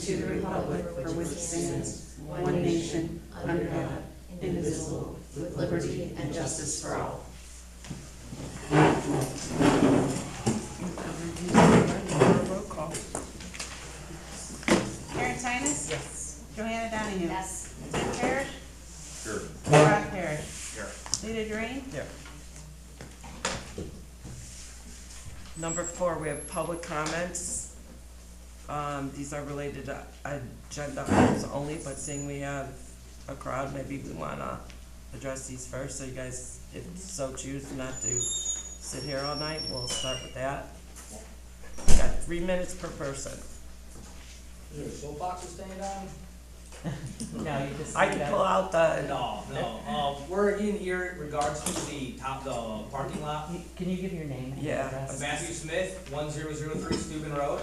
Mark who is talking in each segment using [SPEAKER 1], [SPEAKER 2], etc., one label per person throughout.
[SPEAKER 1] to the republic for which it stands, one nation, under God, indivisible, with liberty and justice for all.
[SPEAKER 2] Roll call.
[SPEAKER 3] Karen Sinus?
[SPEAKER 2] Yes.
[SPEAKER 3] Johanna Donahue?
[SPEAKER 4] Yes.
[SPEAKER 3] Tim Parrish?
[SPEAKER 5] Sure.
[SPEAKER 3] Rob Parrish?
[SPEAKER 5] Here.
[SPEAKER 3] Lita Drain?
[SPEAKER 2] Here. Number 4, we have public comments. These are related to agenda items only, but seeing we have a crowd, maybe we wanna address these first, so you guys, if so choose not to sit here all night, we'll start with that. We got 3 minutes per person.
[SPEAKER 6] Is there a soapbox to stand on?
[SPEAKER 1] No, you just.
[SPEAKER 2] I can pull out the,
[SPEAKER 6] No, we're in here in regards to the parking lot.
[SPEAKER 1] Can you give your name and
[SPEAKER 2] Yeah.
[SPEAKER 1] address?
[SPEAKER 6] Matthew Smith, 1003 Steuben Road.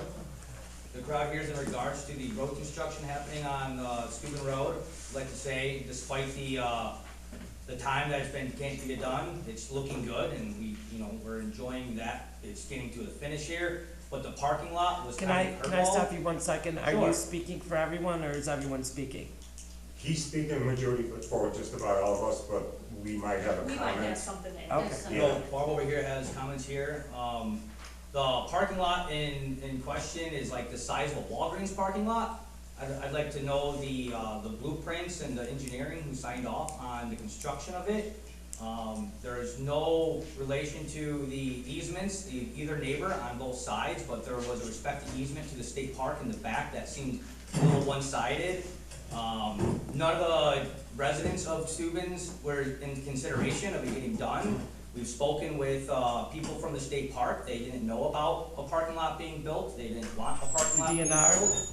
[SPEAKER 6] The crowd here is in regards to the road construction happening on Steuben Road. I'd like to say, despite the time that it's been can't get done, it's looking good, and we're enjoying that. It's getting to the finish here, but the parking lot was
[SPEAKER 2] can
[SPEAKER 6] kind
[SPEAKER 2] I
[SPEAKER 6] of
[SPEAKER 2] can I stop you 1 second? Are you
[SPEAKER 6] Sure.
[SPEAKER 2] speaking for everyone, or is everyone speaking?
[SPEAKER 5] He's speaking majority for just about all of us, but we might have a
[SPEAKER 4] We might have
[SPEAKER 5] comment.
[SPEAKER 4] something to
[SPEAKER 2] Okay.
[SPEAKER 4] add.
[SPEAKER 5] Yeah.
[SPEAKER 6] Barb over here has comments here. The parking lot in question is like the size of a Walgreens parking lot. I'd like to know the blueprints and the engineering who signed off on the construction of it. There is no relation to the easements, either neighbor on both sides, but there was a respective easement to the state park in the back that seemed a little one-sided. None of the residents of Steuben's were in consideration of it getting done. We've spoken with people from the state park. They didn't know about a parking lot being built. They didn't want a parking lot being
[SPEAKER 2] DNR?
[SPEAKER 6] built.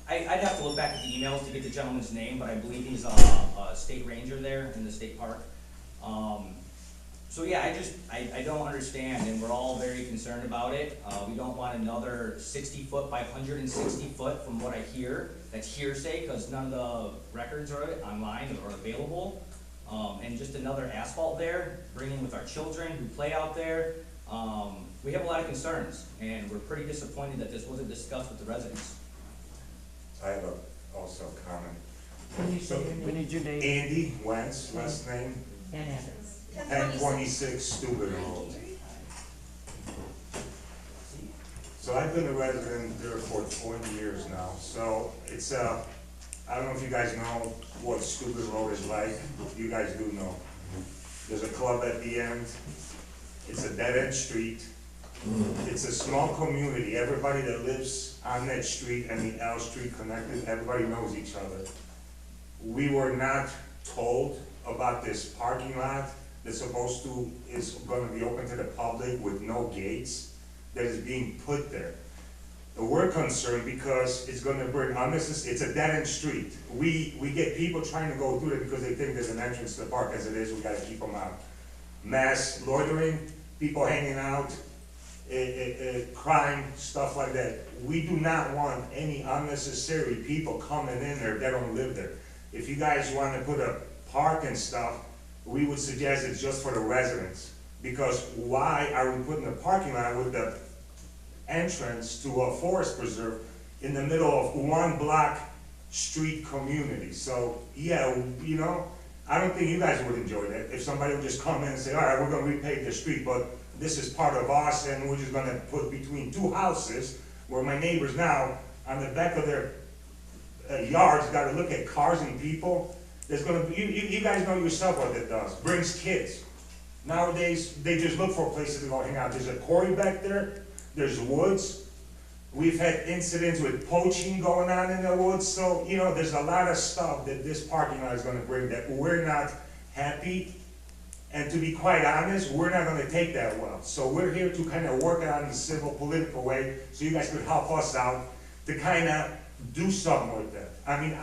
[SPEAKER 6] I'd have to look back at the emails to get the gentleman's name, but I believe he's a state ranger there in the state park. So yeah, I don't understand, and we're all very concerned about it. We don't want another 60 foot by 160 foot from what I hear. That's hearsay, because none of the records are online or available. And just another asphalt there, bringing with our children who play out there. We have a lot of concerns, and we're pretty disappointed that this wasn't discussed with the residents.
[SPEAKER 5] I have also a comment.
[SPEAKER 1] Can you say your
[SPEAKER 2] We
[SPEAKER 1] name
[SPEAKER 2] need your name.
[SPEAKER 5] Andy Wentz, last name,
[SPEAKER 1] and address?
[SPEAKER 5] 1026 Steuben Road. So I've been a resident there for 20 years now, so it's I don't know if you guys know what Steuben Road is like. You guys do know. There's a club at the end. It's a dead-end street. It's a small community. Everybody that lives on that street and the L Street connected, everybody knows each other. We were not told about this parking lot that's is gonna be open to the public with no gates, that is being put there. We're concerned because it's gonna bring unnecessary, it's a dead-end street. We get people trying to go through it because they think there's an entrance to the park. As it is, we gotta keep them out. Mass loitering, people hanging out, crime, stuff like that. We do not want any unnecessary people coming in there that don't live there. If you guys want to put a park and stuff, we would suggest it's just for the residents. Because why are we putting a parking lot with the entrance to a forest preserve in the middle of one block street community? So, yeah, I don't think you guys would enjoy that. If somebody would just come in and say, all right, we're gonna repave the street, but this is part of us, and we're just gonna put between two houses, where my neighbors now, on the back of their yards, gotta look at cars and people. There's gonna be, you guys know yourself what that does, brings kids. Nowadays, they just look for places to go hang out. There's a quarry back there, there's woods. We've had incidents with poaching going on in the woods, so, there's a lot of stuff that this parking lot is gonna bring that we're not happy. And to be quite honest, we're not gonna take that well. So we're here to kind of work it out in a civil, political way, so you guys could help us out to kind of do something with that. I mean,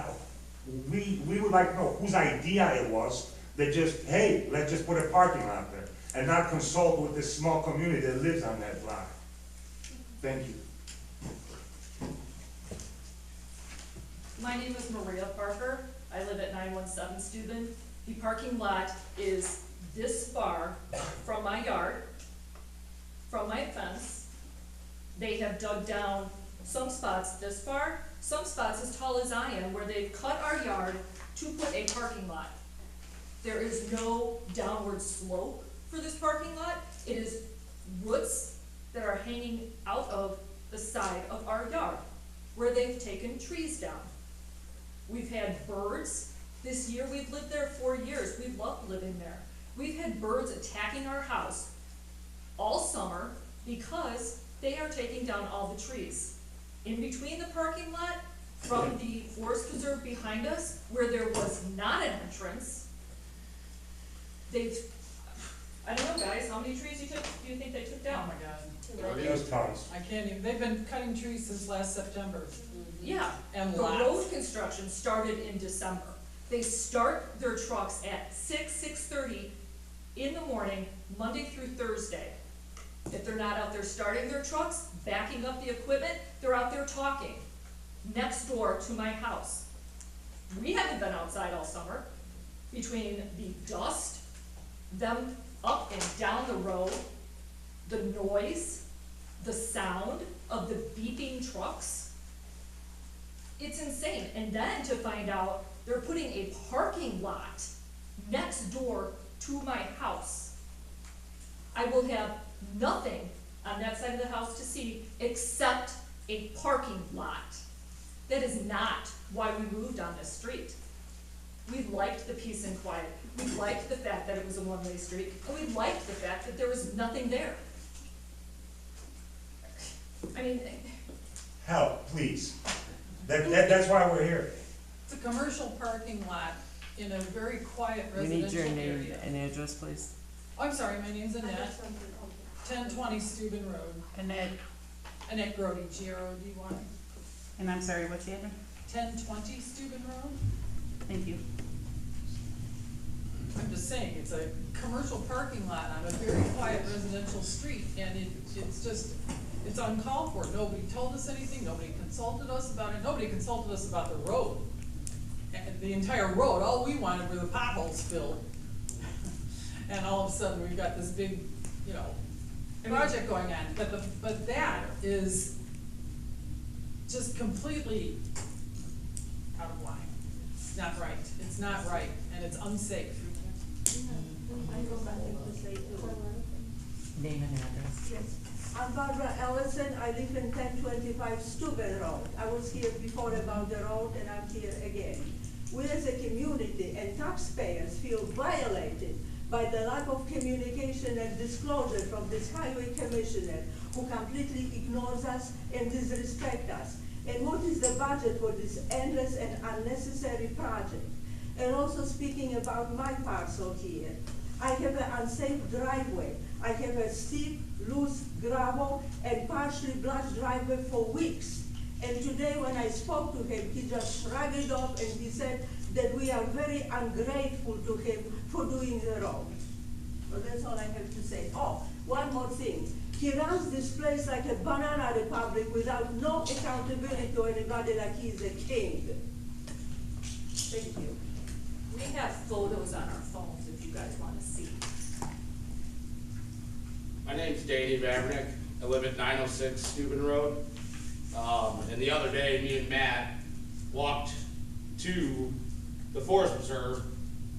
[SPEAKER 5] we would like to know whose idea it was that just, hey, let's just put a parking lot there, and not consult with this small community that lives on that block. Thank you.
[SPEAKER 4] My name is Maria Parker. I live at 917 Steuben. The parking lot is this far from my yard, from my fence. They have dug down some spots this far, some spots as tall as I am, where they've cut our yard to put a parking lot. There is no downward slope for this parking lot. It is roots that are hanging out of the side of our yard, where they've taken trees down. We've had birds. This year, we've lived there 4 years. We've loved living there. We've had birds attacking our house all summer because they are taking down all the trees. In between the parking lot, from the forest preserve behind us, where there was not an entrance, they've, I don't know, guys, how many trees do you think they took
[SPEAKER 7] Oh
[SPEAKER 4] down?
[SPEAKER 7] my God,
[SPEAKER 5] Those tons.
[SPEAKER 7] I can't even, they've been cutting trees since last September,
[SPEAKER 4] Yeah,
[SPEAKER 7] and
[SPEAKER 4] the
[SPEAKER 7] lots.
[SPEAKER 4] road construction started in December. They start their trucks at 6:30 in the morning, Monday through Thursday. If they're not out there starting their trucks, backing up the equipment, they're out there talking, next door to my house. We haven't been outside all summer, between the dust, them up and down the road, the noise, the sound of the beeping trucks. It's insane. And then to find out they're putting a parking lot next door to my house. I will have nothing on that side of the house to see except a parking lot. That is not why we moved on this street. We liked the peace and quiet. We liked the fact that it was a one-way street, and we liked the fact that there was nothing there. I mean,
[SPEAKER 5] Help, please. That's why we're here.
[SPEAKER 7] It's a commercial parking lot in a very quiet
[SPEAKER 2] We need
[SPEAKER 7] residential
[SPEAKER 2] your name
[SPEAKER 7] area.
[SPEAKER 2] and address, please.
[SPEAKER 7] Oh, I'm sorry, my name's Annette, 1020 Steuben Road,
[SPEAKER 3] Annette,
[SPEAKER 7] Annette Grody, G-R-O-D-Y,
[SPEAKER 3] and I'm sorry, what's the address?
[SPEAKER 7] 1020 Steuben Road.
[SPEAKER 3] Thank you.
[SPEAKER 7] I'm just saying, it's a commercial parking lot on a very quiet residential street, and it's just, it's uncalled for. Nobody told us anything, nobody consulted us about it, nobody consulted us about the road. And the entire road, all we wanted were the potholes filled. And all of a sudden, we've got this big, you know, project going on, but that is just completely out of line. It's not right, it's not right, and it's unsafe.
[SPEAKER 2] Name and address.
[SPEAKER 8] Yes, I'm Barbara Ellison, I live in 1025 Steuben Road. I was here before about the road and I'm here again. We as a community and taxpayers feel violated by the lack of communication and disclosure from this highway commissioner who completely ignores us and disrespects us. And what is the budget for this endless and unnecessary project? And also speaking about my parcel here, I have an unsafe driveway. I have a steep, loose gravel and partially blocked driveway for weeks. And today when I spoke to him, he just shrugged it off and he said that we are very ungrateful to him for doing the road. So that's all I have to say. Oh, one more thing. He runs this place like a banana republic without no accountability to anybody, like he's a king. Thank you.
[SPEAKER 4] we have photos on our phones if you guys wanna see.
[SPEAKER 9] My name's Danny Vavrnik. I live at 906 Steuben Road. And the other day, me and Matt walked to the Forest Preserve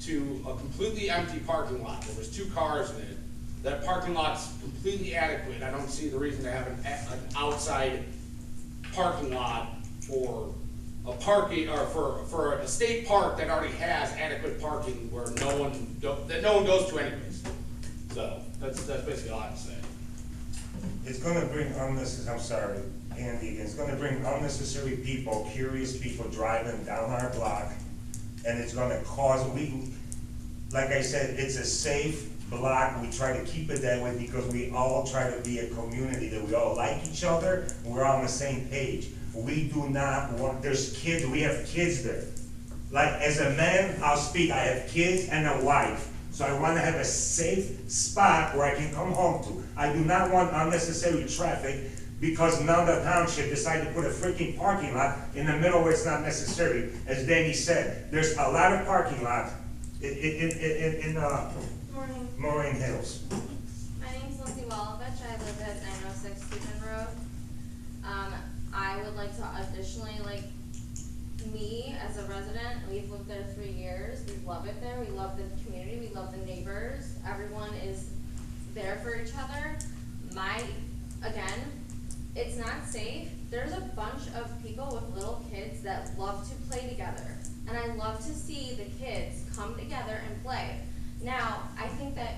[SPEAKER 9] to a completely empty parking lot. There was 2 cars in it. That parking lot's completely adequate. I don't see the reason to have an outside parking lot for a parking, or for a state park that already has adequate parking where no one goes to anyways. So that's basically all I have to say.
[SPEAKER 5] It's gonna bring unnecessary, I'm sorry, Andy, it's gonna bring unnecessary people, curious people driving down our block, and it's gonna cause, like I said, it's a safe block, we try to keep it that way because we all try to be a community, that we all like each other, and we're all on the same page. We do not want, there's kids, we have kids there. Like, as a man, I'll speak, I have kids and a wife. So I want to have a safe spot where I can come home to. I do not want unnecessary traffic because Nunda Township decided to put a freaking parking lot in the middle where it's not necessary. As Danny said, there's a lot of parking lots in
[SPEAKER 10] Morning.
[SPEAKER 5] Moraine Hills.
[SPEAKER 10] My name's Lindsay Walovich. I live at 906 Steuben Road. I would like to additionally, like, me as a resident, we've lived there 3 years, we love it there, we love the community, we love the neighbors, everyone is there for each other. Again, it's not safe. There's a bunch of people with little kids that love to play together, and I love to see the kids come together and play. Now, I think that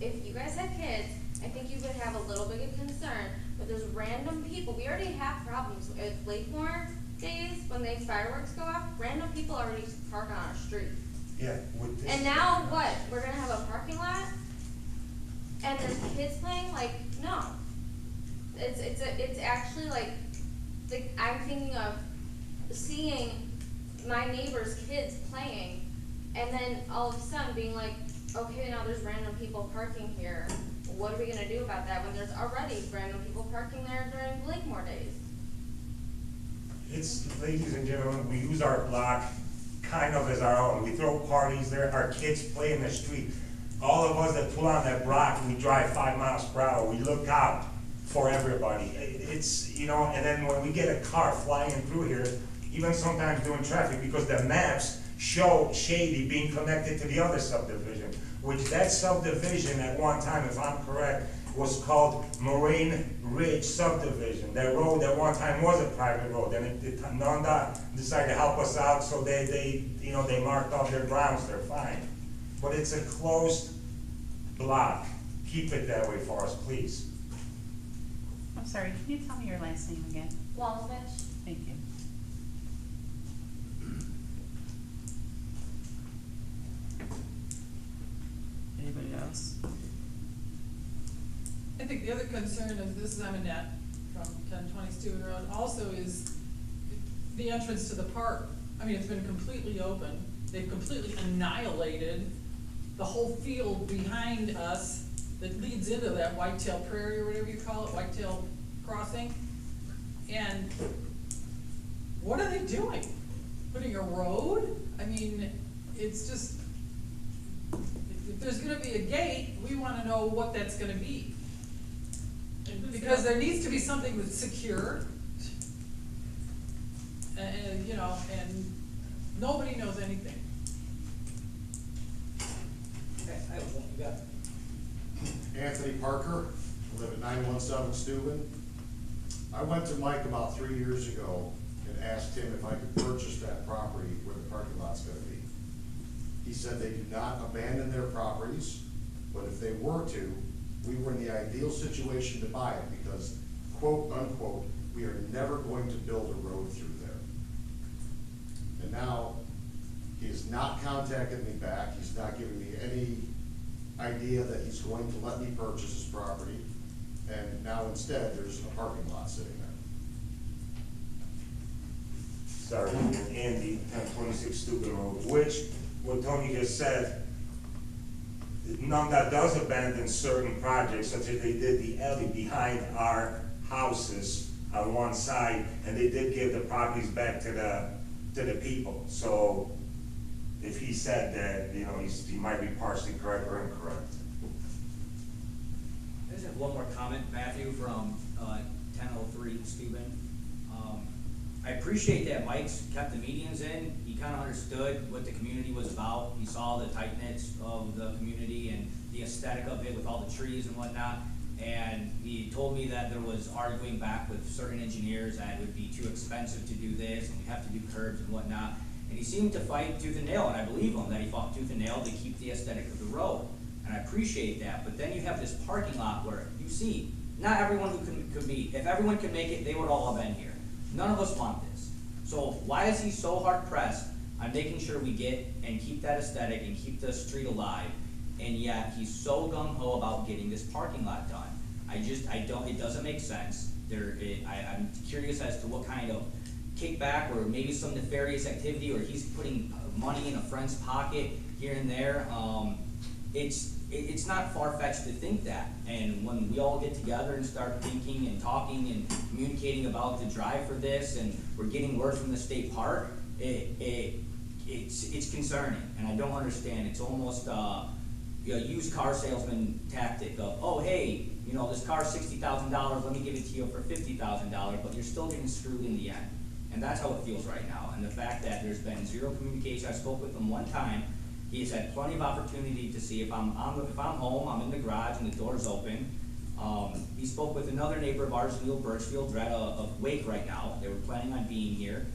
[SPEAKER 10] if you guys have kids, I think you would have a little bit of concern, but there's random people, we already have problems with Lakemore days, when the fireworks go off, random people already park on our street.
[SPEAKER 5] Yeah, with this.
[SPEAKER 10] And now what, we're gonna have a parking lot? And there's kids playing, like, no. It's actually like, I'm thinking of seeing my neighbor's kids playing, and then all of a sudden being like, okay, now there's random people parking here. What are we gonna do about that when there's already random people parking there during Blakemore days?
[SPEAKER 5] It's, ladies and gentlemen, we use our block kind of as our own. We throw parties there, our kids play in the street. All of us that pull on that block, we drive 5 miles per hour. We look out for everybody. It's, you know, and then when we get a car flying through here, even sometimes doing traffic, because the maps show Shady being connected to the other subdivision, which that subdivision at one time, if I'm correct, was called Moraine Ridge Subdivision. That road at one time was a private road, and Nunda decided to help us out, so they marked off their grounds, they're fine. But it's a closed block. Keep it that way for us, please.
[SPEAKER 3] I'm sorry, can you tell me your last name again?
[SPEAKER 10] Wallovich?
[SPEAKER 3] Thank you.
[SPEAKER 2] Anybody else?
[SPEAKER 7] I think the other concern is, this is, I'm Annette from 1020 Steuben Road, also is the entrance to the park. I mean, it's been completely open. They've completely annihilated the whole field behind us that leads into that Whitetail Prairie, or whatever you call it, Whitetail Crossing. And what are they doing? Putting a road? I mean, it's just, if there's gonna be a gate, we wanna know what that's gonna be. Because there needs to be something that's secure. And, you know, and nobody knows anything.
[SPEAKER 6] Okay, I have one, you got it.
[SPEAKER 11] Anthony Parker, I live at 917 Steuben. I went to Mike about 3 years ago and asked him if I could purchase that property where the parking lot's gonna be. He said they do not abandon their properties, but if they were to, we were in the ideal situation to buy it because, quote unquote, we are never going to build a road through there. And now, he has not contacted me back, he's not given me any idea that he's going to let me purchase his property, and now instead, there's a parking lot sitting there.
[SPEAKER 5] Sorry, Andy, 1026 Steuben Road, which, what Tony just said, Nunda does abandon certain projects, such as they did the alley behind our houses on one side, and they did give the properties back to the people. So if he said that, you know, he might be partially correct or incorrect.
[SPEAKER 6] I just have one more comment, Matthew, from 1003 Steuben. I appreciate that Mike's kept the meetings in. He kind of understood what the community was about. He saw the tightness of the community and the aesthetic of it with all the trees and whatnot. And he told me that there was arguing back with certain engineers that it would be too expensive to do this and we have to do curbs and whatnot. And he seemed to fight tooth and nail, and I believe him that he fought tooth and nail to keep the aesthetic of the road. And I appreciate that. But then you have this parking lot where you see, not everyone who could be, if everyone could make it, they would all have been here. None of us want this. So why is he so hard pressed on making sure we get and keep that aesthetic and keep the street alive, and yet he's so gung-ho about getting this parking lot done? It doesn't make sense. I'm curious as to what kind of kickback or maybe some nefarious activity, or he's putting money in a friend's pocket here and there. It's not far-fetched to think that. And when we all get together and start thinking and talking and communicating about the drive for this, and we're getting word from the state park, it's concerning, and I don't understand. It's almost a used car salesman tactic of, oh hey, you know, this car's $60,000, let me give it to you for $50,000, but you're still getting screwed in the end. And that's how it feels right now, and the fact that there's been zero communication, I spoke with him one time, he's had plenty of opportunity to see if I'm home, I'm in the garage and the door's open. He spoke with another neighbor of ours, Neil Birchfield, they're at a wake right now, they were planning on being here.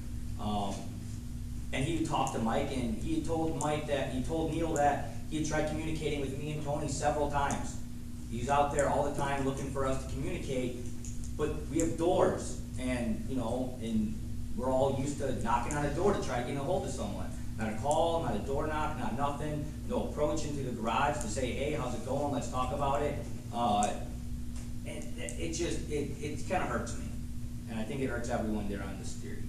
[SPEAKER 6] And he talked to Mike, and he had told Neil that he had tried communicating with me and Tony several times. He's out there all the time looking for us to communicate, but we have doors, and, you know, and we're all used to knocking on a door to try to get a hold of someone. Not a call, not a door knock, not nothing, no approach into the garage to say, hey, how's it going, let's talk about it. And it just, it kind of hurts me, and I think it hurts everyone there on the street.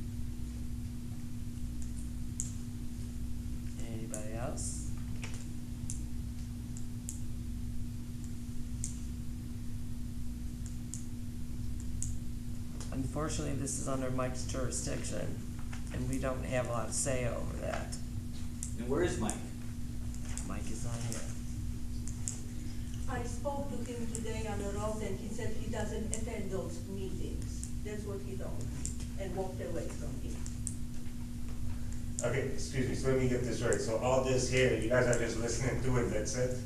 [SPEAKER 2] Anybody else? Unfortunately, this is under Mike's jurisdiction, and we don't have a lot of say over that.
[SPEAKER 6] And where is Mike?
[SPEAKER 2] Mike is not here.
[SPEAKER 8] I spoke to him today on the road and he said he doesn't attend those meetings. That's what he told me, and walked away from him.
[SPEAKER 5] Okay, excuse me, so let me get this right. So all this here, you guys are just listening to it, that's it?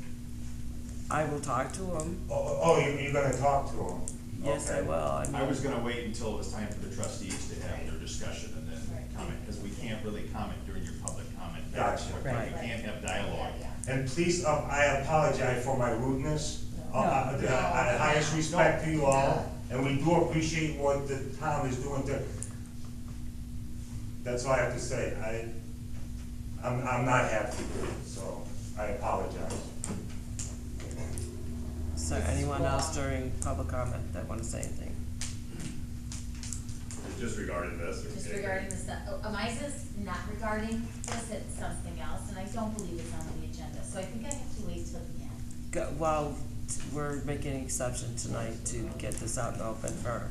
[SPEAKER 2] I will talk to him.
[SPEAKER 5] You're gonna talk to him?
[SPEAKER 2] Yes, I
[SPEAKER 5] Okay.
[SPEAKER 2] will.
[SPEAKER 12] I was gonna wait until it was time for the trustees to have their discussion and then comment, because we can't really comment during your public comment.
[SPEAKER 5] Gotcha.
[SPEAKER 2] Right.
[SPEAKER 12] We can't have dialogue.
[SPEAKER 5] And please, I apologize for my rudeness. The highest respect to you all, and we do appreciate what the town is doing to. That's all I have to say. I'm not happy with it, so I apologize.
[SPEAKER 2] Is there anyone else during public comment that want to say anything?
[SPEAKER 12] Just regarding this.
[SPEAKER 13] Just regarding this, mine is not regarding this, it's something else, and I don't believe it's on the agenda, so I think I have to wait till the end.
[SPEAKER 2] Well, we're making an exception tonight to get this out and open for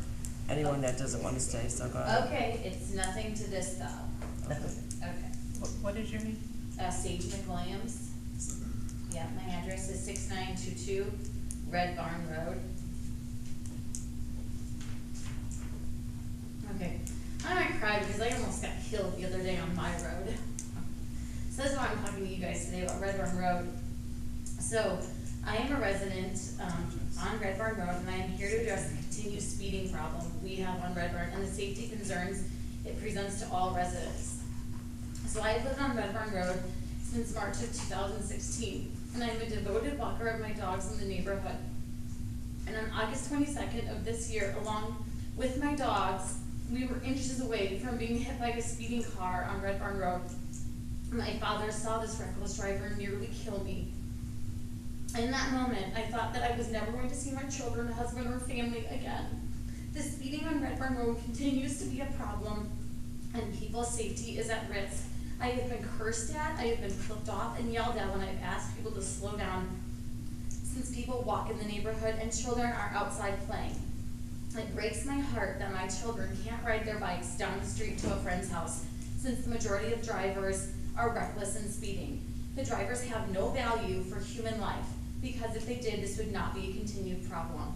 [SPEAKER 2] anyone that doesn't want to stay, so go ahead.
[SPEAKER 13] Okay, it's nothing to this though.
[SPEAKER 2] Okay.
[SPEAKER 13] Okay.
[SPEAKER 3] What is your name?
[SPEAKER 13] Sage McWilliams. Yeah, my address is 6922 Red Barn Road. Okay, I might cry because I almost got killed the other day on my road. So that's why I'm talking to you guys today about Red Barn Road. So, I am a resident on Red Barn Road, and I am here to address the continued speeding problem we have on Red Barn and the safety concerns it presents to all residents. So I have lived on Red Barn Road since March of 2016, and I am a devoted walker of my dogs in the neighborhood. And on August 22nd of this year, along with my dogs, we were inches away from being hit by a speeding car on Red Barn Road. My father saw this reckless driver nearly kill me. In that moment, I thought that I was never going to see my children, husband, or family again. The speeding on Red Barn Road continues to be a problem, and people's safety is at risk. I have been cursed at, I have been flipped off and yelled at when I've asked people to slow down, since people walk in the neighborhood and children are outside playing. It breaks my heart that my children can't ride their bikes down the street to a friend's house, since the majority of drivers are reckless and speeding. The drivers have no value for human life, because if they did, this would not be a continued problem.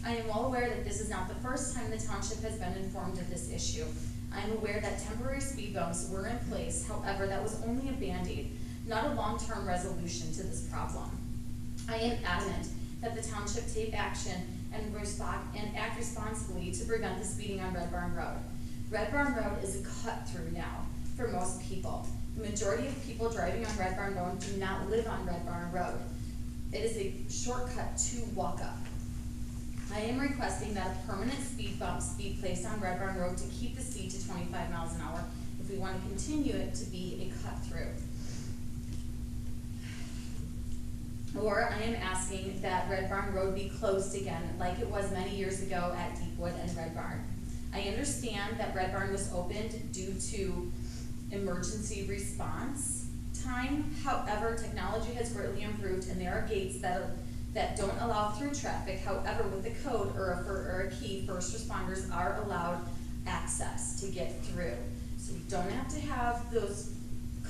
[SPEAKER 13] I am well aware that this is not the first time the township has been informed of this issue. I am aware that temporary speed bumps were in place, however, that was only a Band-Aid, not a long-term resolution to this problem. I am adamant that the township take action and act responsibly to prevent the speeding on Red Barn Road. Red Barn Road is a cut-through now for most people. The majority of people driving on Red Barn Road do not live on Red Barn Road. It is a shortcut to walk up. I am requesting that a permanent speed bumps be placed on Red Barn Road to keep the speed to 25 miles an hour if we want to continue it to be a cut-through. Or I am asking that Red Barn Road be closed again like it was many years ago at Deepwood and Red Barn. I understand that Red Barn was opened due to emergency response time. However, technology has greatly improved and there are gates that don't allow through traffic. However, with a code or a key, first responders are allowed access to get through. So we don't have to have those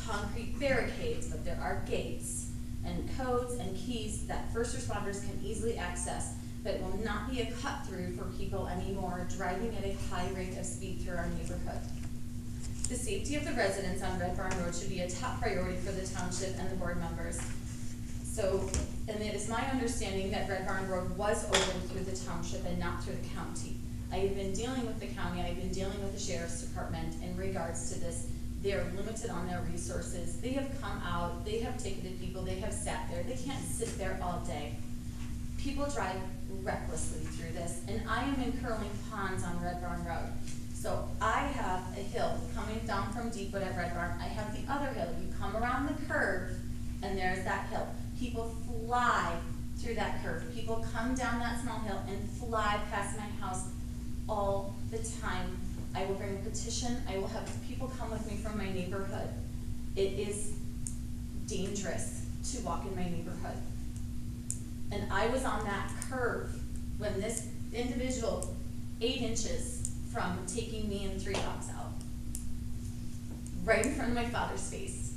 [SPEAKER 13] concrete barricades, but there are gates and codes and keys that first responders can easily access but it will not be a cut through for people anymore driving at a high rate of speed through our neighborhood. The safety of the residents on Red Barn Road should be a top priority for the township and the board members. So, and it is my understanding that Red Barn Road was opened through the township and not through the county. I have been dealing with the county, I've been dealing with the sheriff's department in regards to this. They're limited on their resources. They have come out, they have ticketed people, they have sat there. They can't sit there all day. People drive recklessly through this, and I am in Curling Ponds on Red Barn Road. So I have a hill coming down from Deepwood at Red Barn. I have the other hill. You come around the curve, and there's that hill. People fly through that curve. People come down that small hill and fly past my house all the time. I will bring a petition. I will have people come with me from my neighborhood. It is dangerous to walk in my neighborhood. And I was on that curve when this individual, 8 inches from taking me and 3 dogs out, right in front of my father's face.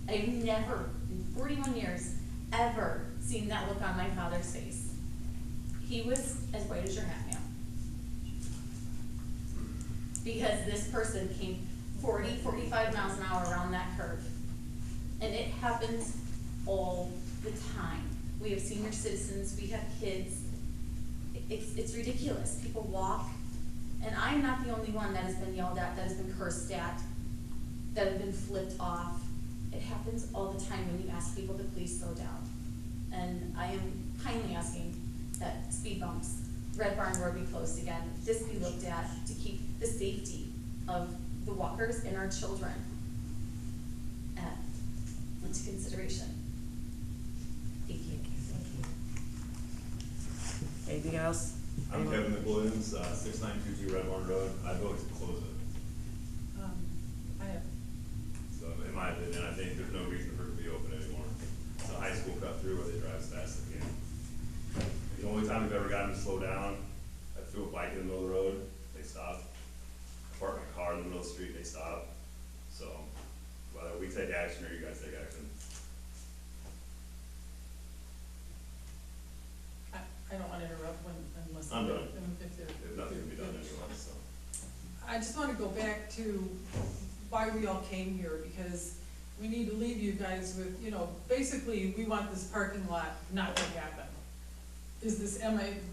[SPEAKER 13] I've never, in 41 years, ever seen that look on my father's face. He was as white as your hat, ma'am. Because this person came 40, 45 miles an hour around that curve. And it happens all the time. We have senior citizens, we have kids. It's ridiculous. People walk, and I'm not the only one that has been yelled at, that has been cursed at, that have been flipped off. It happens all the time when you ask people to please slow down. And I am kindly asking that speed bumps, Red Barn Road be closed again, this be looked at to keep the safety of the walkers and our children into consideration. Thank you.
[SPEAKER 2] Anything else?
[SPEAKER 14] I'm Kevin McWilliams, 6922 Red Barn Road. I vote to close it.
[SPEAKER 7] I have,
[SPEAKER 14] So in my opinion, I think there's no reason for it to be open anymore. It's a high school cut through where they drive as fast as they can. The only time we've ever gotten to slow down, I threw a bike in the middle of the road, they stopped. I parked my car in the middle of the street, they stopped. So whether we take action or you guys take action.
[SPEAKER 7] I don't wanna interrupt unless.
[SPEAKER 14] I'm done.
[SPEAKER 7] If they're-
[SPEAKER 14] There's nothing to be done anyway, so.
[SPEAKER 7] I just wanna go back to why we all came here, because we need to leave you guys with, basically, we want this parking lot not to happen. Is this,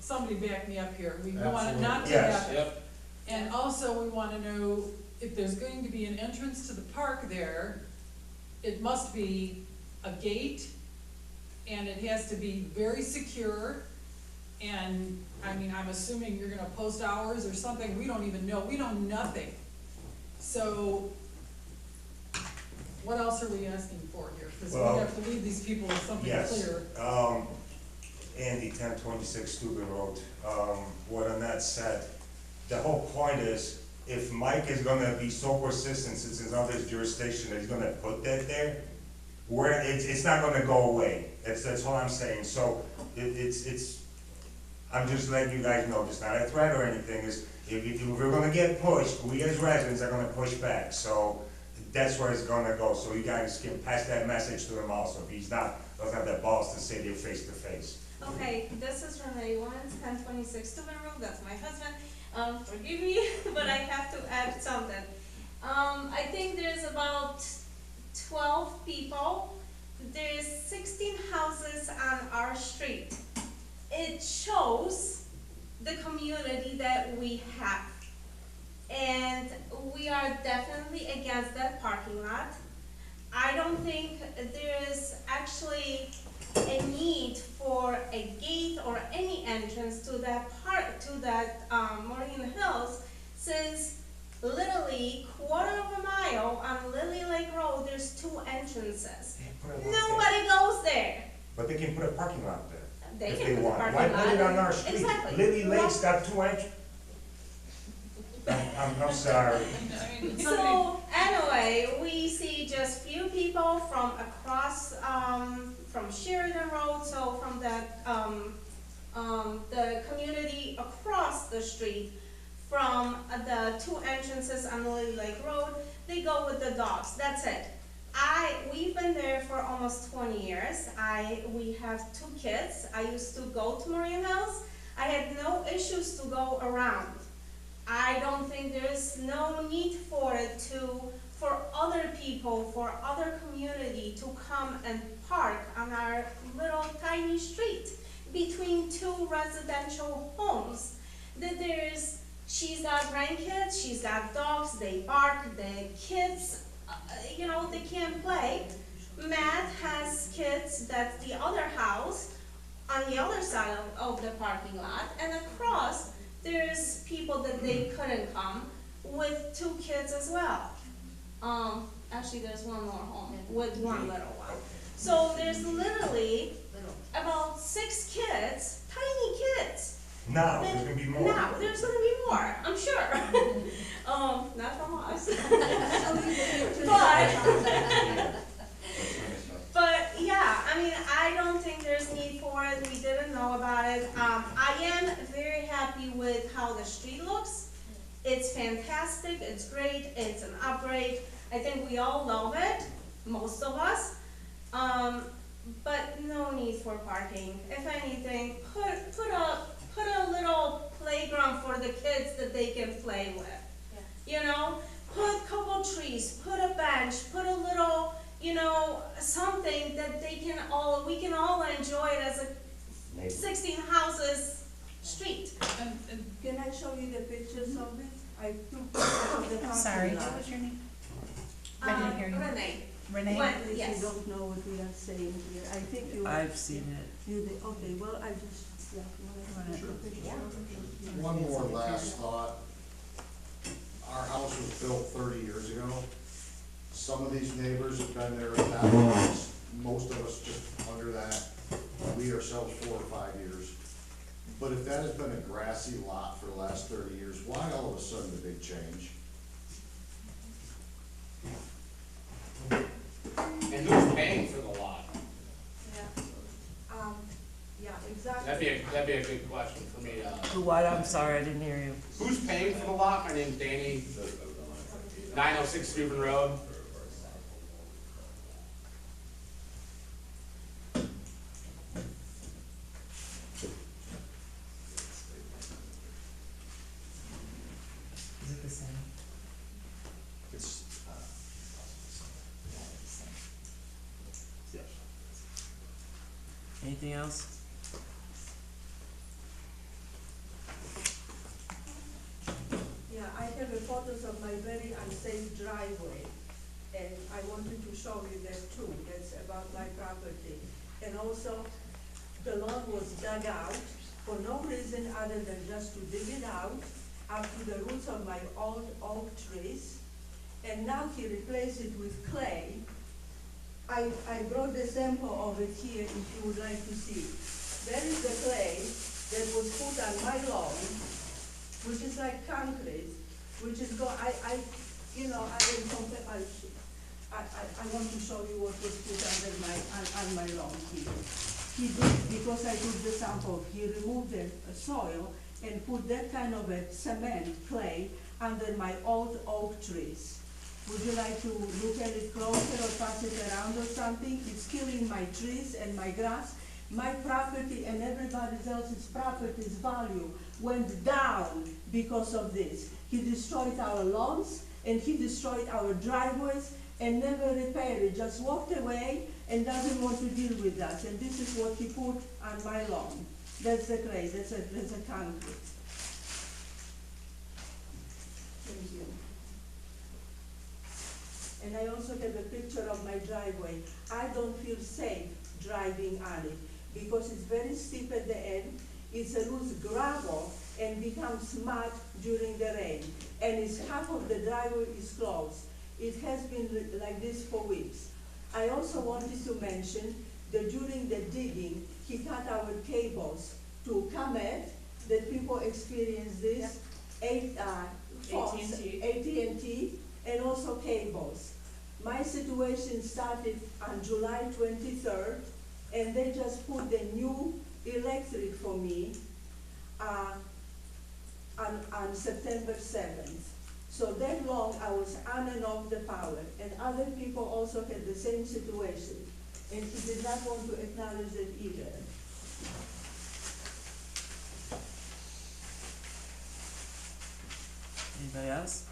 [SPEAKER 7] somebody back me up here, we want it not to
[SPEAKER 5] Yes.
[SPEAKER 7] happen.
[SPEAKER 9] Yep.
[SPEAKER 7] And also, we wanna know if there's going to be an entrance to the park there, it must be a gate, and it has to be very secure. And, I'm assuming you're gonna post hours or something, we don't even know, we know nothing. So, what else are we asking for here? Because we
[SPEAKER 5] Well,
[SPEAKER 7] have to leave these people with something
[SPEAKER 5] Yes.
[SPEAKER 7] clear.
[SPEAKER 5] Andy, 1026 Steuben Road. What Annette said, the whole point is, if Mike is gonna be so persistent since it's under his jurisdiction that he's gonna put that there, it's not gonna go away. That's all I'm saying. So I'm just letting you guys know, it's not a threat or anything, if we're gonna get pushed, we as residents are gonna push back, so that's where it's gonna go, so you guys can pass that message to him also, if he's doesn't have that balls to sit here face to face.
[SPEAKER 15] Okay, this is Renee Owens, 1026 Steuben Road, that's my husband. Forgive me, but I have to add something. I think there's about 12 people. There's 16 houses on our street. It shows the community that we have. And we are definitely against that parking lot. I don't think there is actually a need for a gate or any entrance to that Marine Hills, since literally quarter of a mile on Lily Lake Road, there's 2 entrances. Nobody goes there.
[SPEAKER 5] But they can put a parking lot there.
[SPEAKER 15] They
[SPEAKER 5] if
[SPEAKER 15] can
[SPEAKER 5] they
[SPEAKER 15] put a
[SPEAKER 5] want.
[SPEAKER 15] parking
[SPEAKER 5] Why
[SPEAKER 15] lot.
[SPEAKER 5] put it on our street?
[SPEAKER 15] Exactly.
[SPEAKER 5] Lily Lake's got 2 entrances. I'm sorry.
[SPEAKER 15] So anyway, we see just few people from across, from Sheridan Road, so from that, the community across the street from the 2 entrances on Lily Lake Road, they go with the dogs, that's it. We've been there for almost 20 years. We have 2 kids. I used to go to Marine Hills. I had no issues to go around. I don't think there's no need for it for other people, for other community to come and park on our little tiny street between two residential homes. She's got grandkids, she's got dogs, they bark, the kids, they can't play. Matt has kids, that's the other house, on the other side of the parking lot, and across, there's people that they couldn't come with 2 kids as well. Actually, there's one more home with one little one. So there's literally about 6 kids, tiny kids.
[SPEAKER 5] Now, there's gonna be more.
[SPEAKER 15] Now, there's gonna be more, I'm sure. Not from us. But yeah, I mean, I don't think there's need for it, we didn't know about it. I am very happy with how the street looks. It's fantastic, it's great, it's an upgrade. I think we all love it, most of us. But no need for parking. If anything, put a little playground for the kids that they can play with. Put a couple trees, put a bench, put a little, something that we can all enjoy it as a 16 houses street.
[SPEAKER 8] And can I show you the pictures of it? I took pictures of the parking
[SPEAKER 3] Sorry,
[SPEAKER 8] lot.
[SPEAKER 3] what was your name? I didn't hear you.
[SPEAKER 15] Renee.
[SPEAKER 3] Renee?
[SPEAKER 8] If
[SPEAKER 15] Yes.
[SPEAKER 8] you don't know what we are saying here, I think you.
[SPEAKER 2] I've seen it.
[SPEAKER 8] You did, okay, well, I just, yeah, wanna take a picture of it?
[SPEAKER 11] One more last thought. Our house was built 30 years ago. Some of these neighbors have been there that long, most of us just under that. We ourselves 4 or 5 years. But if that has been a grassy lot for the last 30 years, why all of a sudden the big change?
[SPEAKER 9] And who's paying for the lot?
[SPEAKER 8] Yeah, exactly.
[SPEAKER 9] That'd be a good question for me to.
[SPEAKER 2] What? I'm sorry, I didn't hear you.
[SPEAKER 9] Who's paying for the lot? My name's Danny, 906 Steuben Road.
[SPEAKER 2] Is it the same?
[SPEAKER 12] It's,
[SPEAKER 2] Anything else?
[SPEAKER 8] Yeah, I have photos of my very unsafe driveway, and I wanted to show you that too. That's about my property. And also, the lawn was dug out for no reason other than just to dig it out up to the roots of my old oak trees. And now he replaced it with clay. I brought the sample of it here if you would like to see. There is the clay that was put on my lawn, which is like concrete, which is I want to show you what was put under on my lawn here. He did, because I took the sample, he removed the soil and put that kind of a cement clay under my old oak trees. Would you like to look at it closer or pass it around or something? It's killing my trees and my grass. My property and everybody else's property's value went down because of this. He destroyed our lawns and he destroyed our driveways and never repaired it, just walked away and doesn't want to deal with us. And this is what he put on my lawn. That's the clay, that's a concrete. Thank you. And I also have a picture of my driveway. I don't feel safe driving on it because it's very steep at the end. It's a loose gravel and becomes mud during the rain. And it's half of the driveway is closed. It has been like this for weeks. I also wanted to mention that during the digging, he cut our cables to ComEd, that people experience this, AT&T, and also cables. My situation started on July 23rd, and they just put the new electric for me on September 7th. So that long I was on and off the power, and other people also had the same situation, and he did not want to acknowledge it either.
[SPEAKER 2] Anybody else?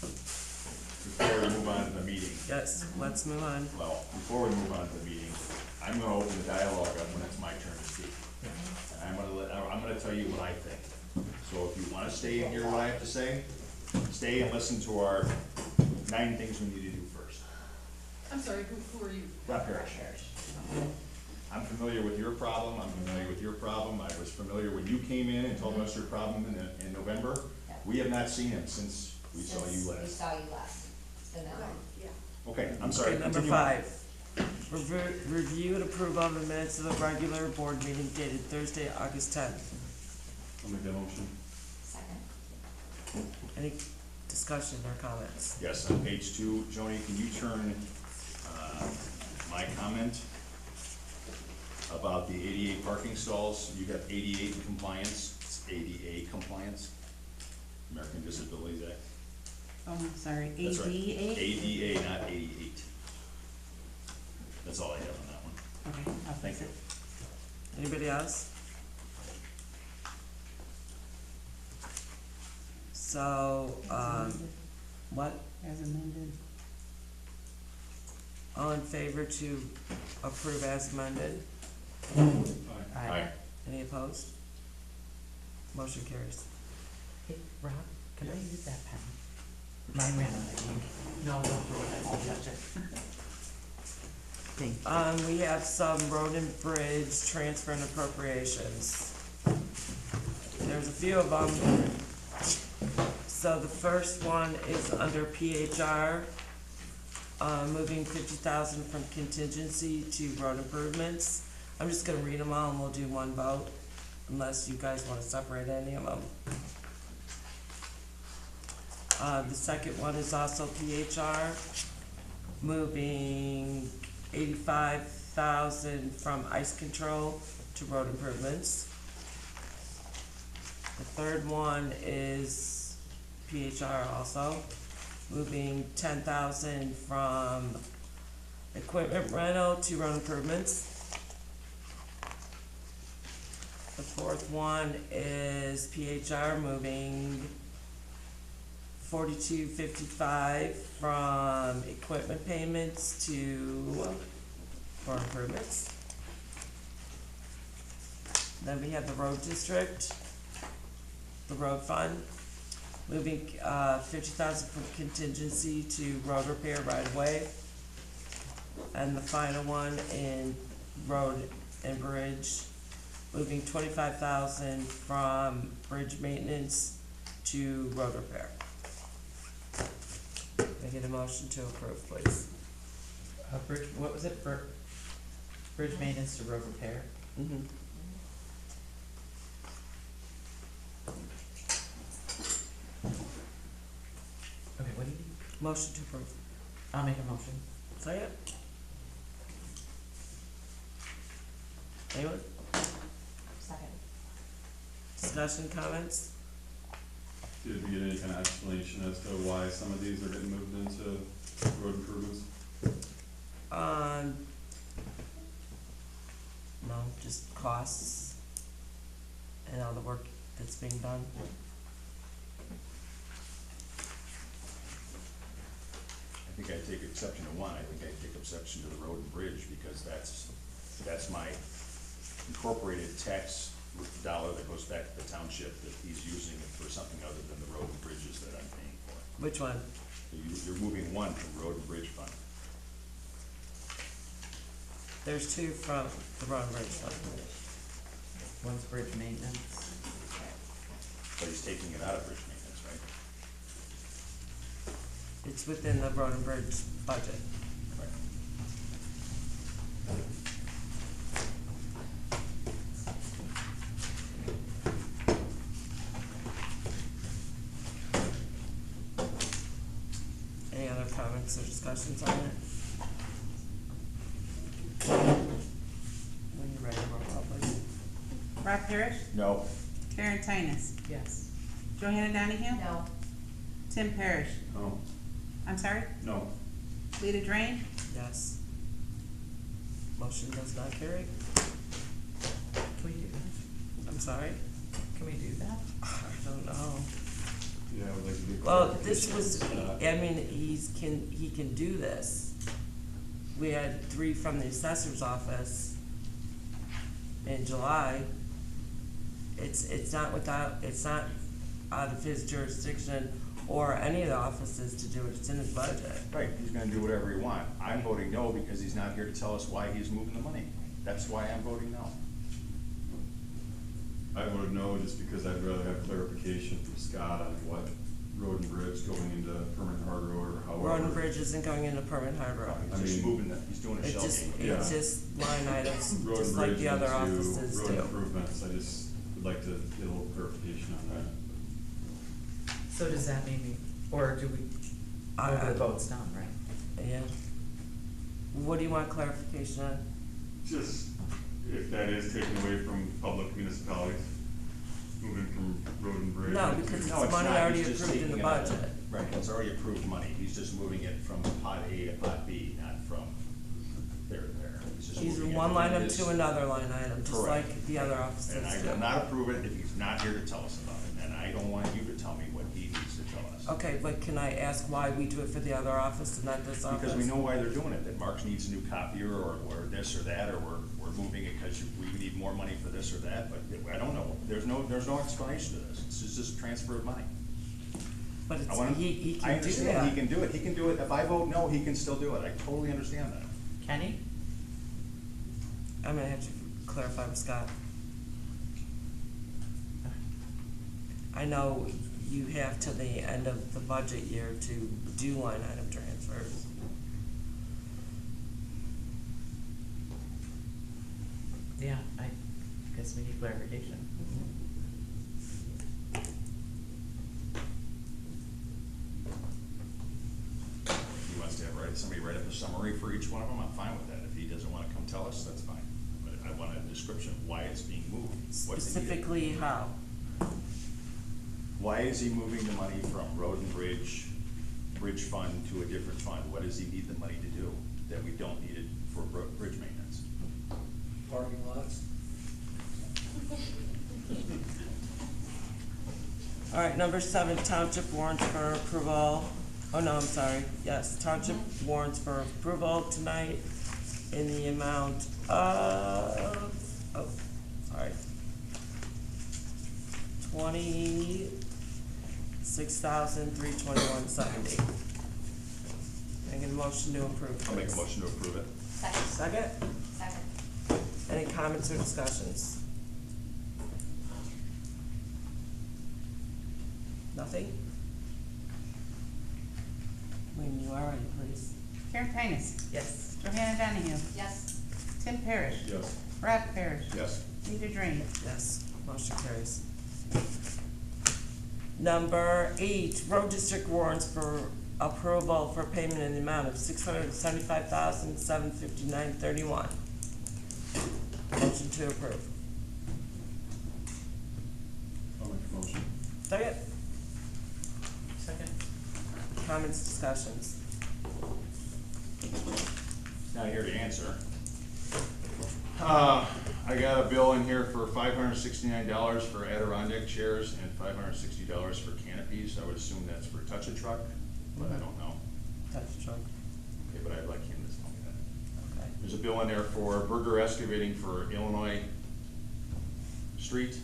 [SPEAKER 12] Before we move on to the meeting,
[SPEAKER 2] Yes, let's move on.
[SPEAKER 12] well, before we move on to the meeting, I'm gonna open the dialogue up when it's my turn to speak. And I'm gonna tell you what I think. So if you wanna stay and hear what I have to say, stay and listen to our 9 things we need to do first.
[SPEAKER 7] I'm sorry, who are you?
[SPEAKER 12] Rob Parrish. I'm familiar with your problem, I'm familiar with your problem, I was familiar when you came in and told us your problem in November. We have not seen him since we saw you
[SPEAKER 16] We
[SPEAKER 12] last.
[SPEAKER 16] saw you last. It's been that long.
[SPEAKER 12] Okay, I'm sorry,
[SPEAKER 2] Okay, number
[SPEAKER 12] continue on.
[SPEAKER 2] 5. Review and approve of the minutes of the regular board meeting dated Thursday, August 10th.
[SPEAKER 14] I'll make that motion.
[SPEAKER 16] Second.
[SPEAKER 2] Any discussion or comments?
[SPEAKER 12] Yes, on page 2, Joni, can you turn, my comment about the ADA parking stalls? You got ADA compliance, it's ADA compliance, American Disabilities Act.
[SPEAKER 3] Oh, I'm sorry,
[SPEAKER 12] That's right.
[SPEAKER 3] ADA?
[SPEAKER 12] ADA, not 88. That's all I have on that one.
[SPEAKER 3] Okay, I'll
[SPEAKER 12] Thank
[SPEAKER 3] fix
[SPEAKER 12] you.
[SPEAKER 3] it.
[SPEAKER 2] Anybody else? So, what?
[SPEAKER 3] As amended.
[SPEAKER 2] All in favor to approve as amended?
[SPEAKER 12] Aye.
[SPEAKER 2] Any opposed? Motion carries.
[SPEAKER 17] Hey, Rob, can I use that pen? Mine ran out, I think. No, don't throw it, I'll touch it. Thank you.
[SPEAKER 2] We have some road and bridge transfer and appropriations. There's a few of them. So the first one is under PHR, moving 50,000 from contingency to road improvements. I'm just gonna read them all and we'll do one vote, unless you guys wanna separate any of them. The second one is also PHR, moving 85,000 from ice control to road improvements. The third one is PHR also, moving 10,000 from equipment rental to road improvements. The fourth one is PHR, moving 4255 from equipment payments to road improvements. Then we have the road district, the road fund, moving 50,000 from contingency to road repair right away. And the final one in road and bridge, moving 25,000 from bridge maintenance to road repair. Can I get a motion to approve, please?
[SPEAKER 17] Bridge, what was it, bridge maintenance to road repair?
[SPEAKER 2] Mm-hmm.
[SPEAKER 17] Okay, what do you need?
[SPEAKER 2] Motion to approve.
[SPEAKER 17] I'll make a motion.
[SPEAKER 2] Second? Anyone?
[SPEAKER 16] Second.
[SPEAKER 2] Discussion, comments?
[SPEAKER 14] Did we get any kind of explanation as to why some of these are getting moved into road improvements?
[SPEAKER 2] No, just costs and all the work that's being done.
[SPEAKER 12] I think I take exception to one, I think I take exception to the road and bridge, because that's my incorporated tax dollar that goes back to the township, that he's using it for something other than the road and bridges that I'm paying for.
[SPEAKER 2] Which one?
[SPEAKER 12] You're moving one from road and bridge fund.
[SPEAKER 2] There's two from the road and bridge fund.
[SPEAKER 17] One's bridge maintenance.
[SPEAKER 12] But he's taking it out of bridge maintenance, right?
[SPEAKER 2] It's within the road and bridge budget.
[SPEAKER 12] Right.
[SPEAKER 2] Any other comments or discussions on it? When you're ready, roll call please.
[SPEAKER 3] Rob Parrish,
[SPEAKER 12] No.
[SPEAKER 3] Karen Tinus,
[SPEAKER 17] Yes.
[SPEAKER 3] Johanna Donahue,
[SPEAKER 16] No.
[SPEAKER 3] Tim Parrish,
[SPEAKER 14] No.
[SPEAKER 3] I'm sorry,
[SPEAKER 14] No.
[SPEAKER 3] Lita Drain,
[SPEAKER 2] Yes. Motion does not carry. sorry?
[SPEAKER 17] Can we do that?
[SPEAKER 2] I don't know.
[SPEAKER 14] Yeah, I would like to get
[SPEAKER 2] Well,
[SPEAKER 14] clarification
[SPEAKER 2] this was,
[SPEAKER 14] on that.
[SPEAKER 2] I mean, he can do this. We had 3 from the assessor's office in July. It's not out of his jurisdiction or any of the offices to do it, it's in his budget.
[SPEAKER 12] Right, he's gonna do whatever he wants. I'm voting no because he's not here to tell us why he's moving the money. That's why I'm voting no.
[SPEAKER 14] I voted no just because I'd rather have clarification from Scott on what road and bridge going into permanent hard road or however.
[SPEAKER 2] Road and bridge isn't going into permanent hard road.
[SPEAKER 12] He's just moving the, he's doing a shell game.
[SPEAKER 2] It's just line items,
[SPEAKER 14] Road
[SPEAKER 2] just
[SPEAKER 14] and
[SPEAKER 2] like
[SPEAKER 14] bridge
[SPEAKER 2] the other
[SPEAKER 14] into
[SPEAKER 2] offices
[SPEAKER 14] road
[SPEAKER 2] do.
[SPEAKER 14] improvements, I just would like to get a little clarification on that.
[SPEAKER 17] So does that mean, or do we, the vote's done, right?
[SPEAKER 2] Yeah. What do you want clarification on?
[SPEAKER 14] Just if that is taken away from public municipalities, moving from road and bridge.
[SPEAKER 2] No,
[SPEAKER 14] into-
[SPEAKER 2] because
[SPEAKER 12] No,
[SPEAKER 2] it's
[SPEAKER 12] it's
[SPEAKER 2] money
[SPEAKER 12] not.
[SPEAKER 2] already
[SPEAKER 12] He's just
[SPEAKER 2] approved in the
[SPEAKER 12] taking it out of-
[SPEAKER 2] budget.
[SPEAKER 12] Right, it's already approved money. He's just moving it from pot A to pot B, not from there to there. Just
[SPEAKER 2] He's
[SPEAKER 12] moving it
[SPEAKER 2] one
[SPEAKER 12] from
[SPEAKER 2] line item
[SPEAKER 12] his-
[SPEAKER 2] to another line item, just
[SPEAKER 12] Correct.
[SPEAKER 2] like the other offices
[SPEAKER 12] And I
[SPEAKER 2] do.
[SPEAKER 12] will not approve it if he's not here to tell us about it, and I don't want you to tell me what he needs to tell us.
[SPEAKER 2] Okay, but can I ask why we do it for the other office and not this office?
[SPEAKER 12] Because we know why they're doing it, that Mark needs a new copier, or this or that, or we're moving it because we need more money for this or that, but I don't know. There's no explanation to this. It's just transfer of money.
[SPEAKER 2] But
[SPEAKER 12] I wanna-
[SPEAKER 2] he
[SPEAKER 12] I
[SPEAKER 2] can do
[SPEAKER 12] understand,
[SPEAKER 2] that.
[SPEAKER 12] he can do it. He can do it. If I vote no, he can still do it. I totally understand that.
[SPEAKER 17] Kenny?
[SPEAKER 2] I'm gonna have to clarify with Scott. I know you have to the end of the budget year to do line item transfers.
[SPEAKER 17] Yeah, I guess we need clarification.
[SPEAKER 12] He wants to have somebody write up a summary for each one of them, I'm fine with that. If he doesn't wanna come tell us, that's fine. But I want a description of why it's being moved. What's it needed.
[SPEAKER 2] Specifically how?
[SPEAKER 12] Why is he moving the money from road and bridge fund to a different fund? What does he need the money to do that we don't need it for bridge maintenance?
[SPEAKER 9] Parking lots.
[SPEAKER 2] All right, number 7, township warrants for approval. Oh, no, I'm sorry. Yes, township warrants for approval tonight in the amount of, $26,321.70. Can I get a motion to approve,
[SPEAKER 12] I'll make a
[SPEAKER 2] please?
[SPEAKER 12] motion to approve it.
[SPEAKER 16] Second.
[SPEAKER 2] Second?
[SPEAKER 16] Second.
[SPEAKER 2] Any comments or discussions? Nothing? When you are ready, please.
[SPEAKER 3] Karen Pinus.
[SPEAKER 2] Yes.
[SPEAKER 3] Johanna Donahue.
[SPEAKER 16] Yes.
[SPEAKER 3] Tim Parrish.
[SPEAKER 14] Yes.
[SPEAKER 3] Rod Parrish.
[SPEAKER 14] Yes.
[SPEAKER 3] Rita Drain.
[SPEAKER 2] Yes, motion carries. Number 8, road district warrants for approval for payment in the amount of $675,759.31. Motion to approve.
[SPEAKER 14] I'll make a motion.
[SPEAKER 2] Second,
[SPEAKER 17] Second.
[SPEAKER 2] comments, discussions.
[SPEAKER 12] Not here to answer. I got a bill in here for $569 for Adirondack chairs and $560 for canopies. I would assume that's for Touch a Truck, but I don't know.
[SPEAKER 2] Touch truck,
[SPEAKER 12] Okay, but I'd like him to tell me that.
[SPEAKER 2] okay.
[SPEAKER 12] There's a bill in there for Berger Excavating for Illinois Street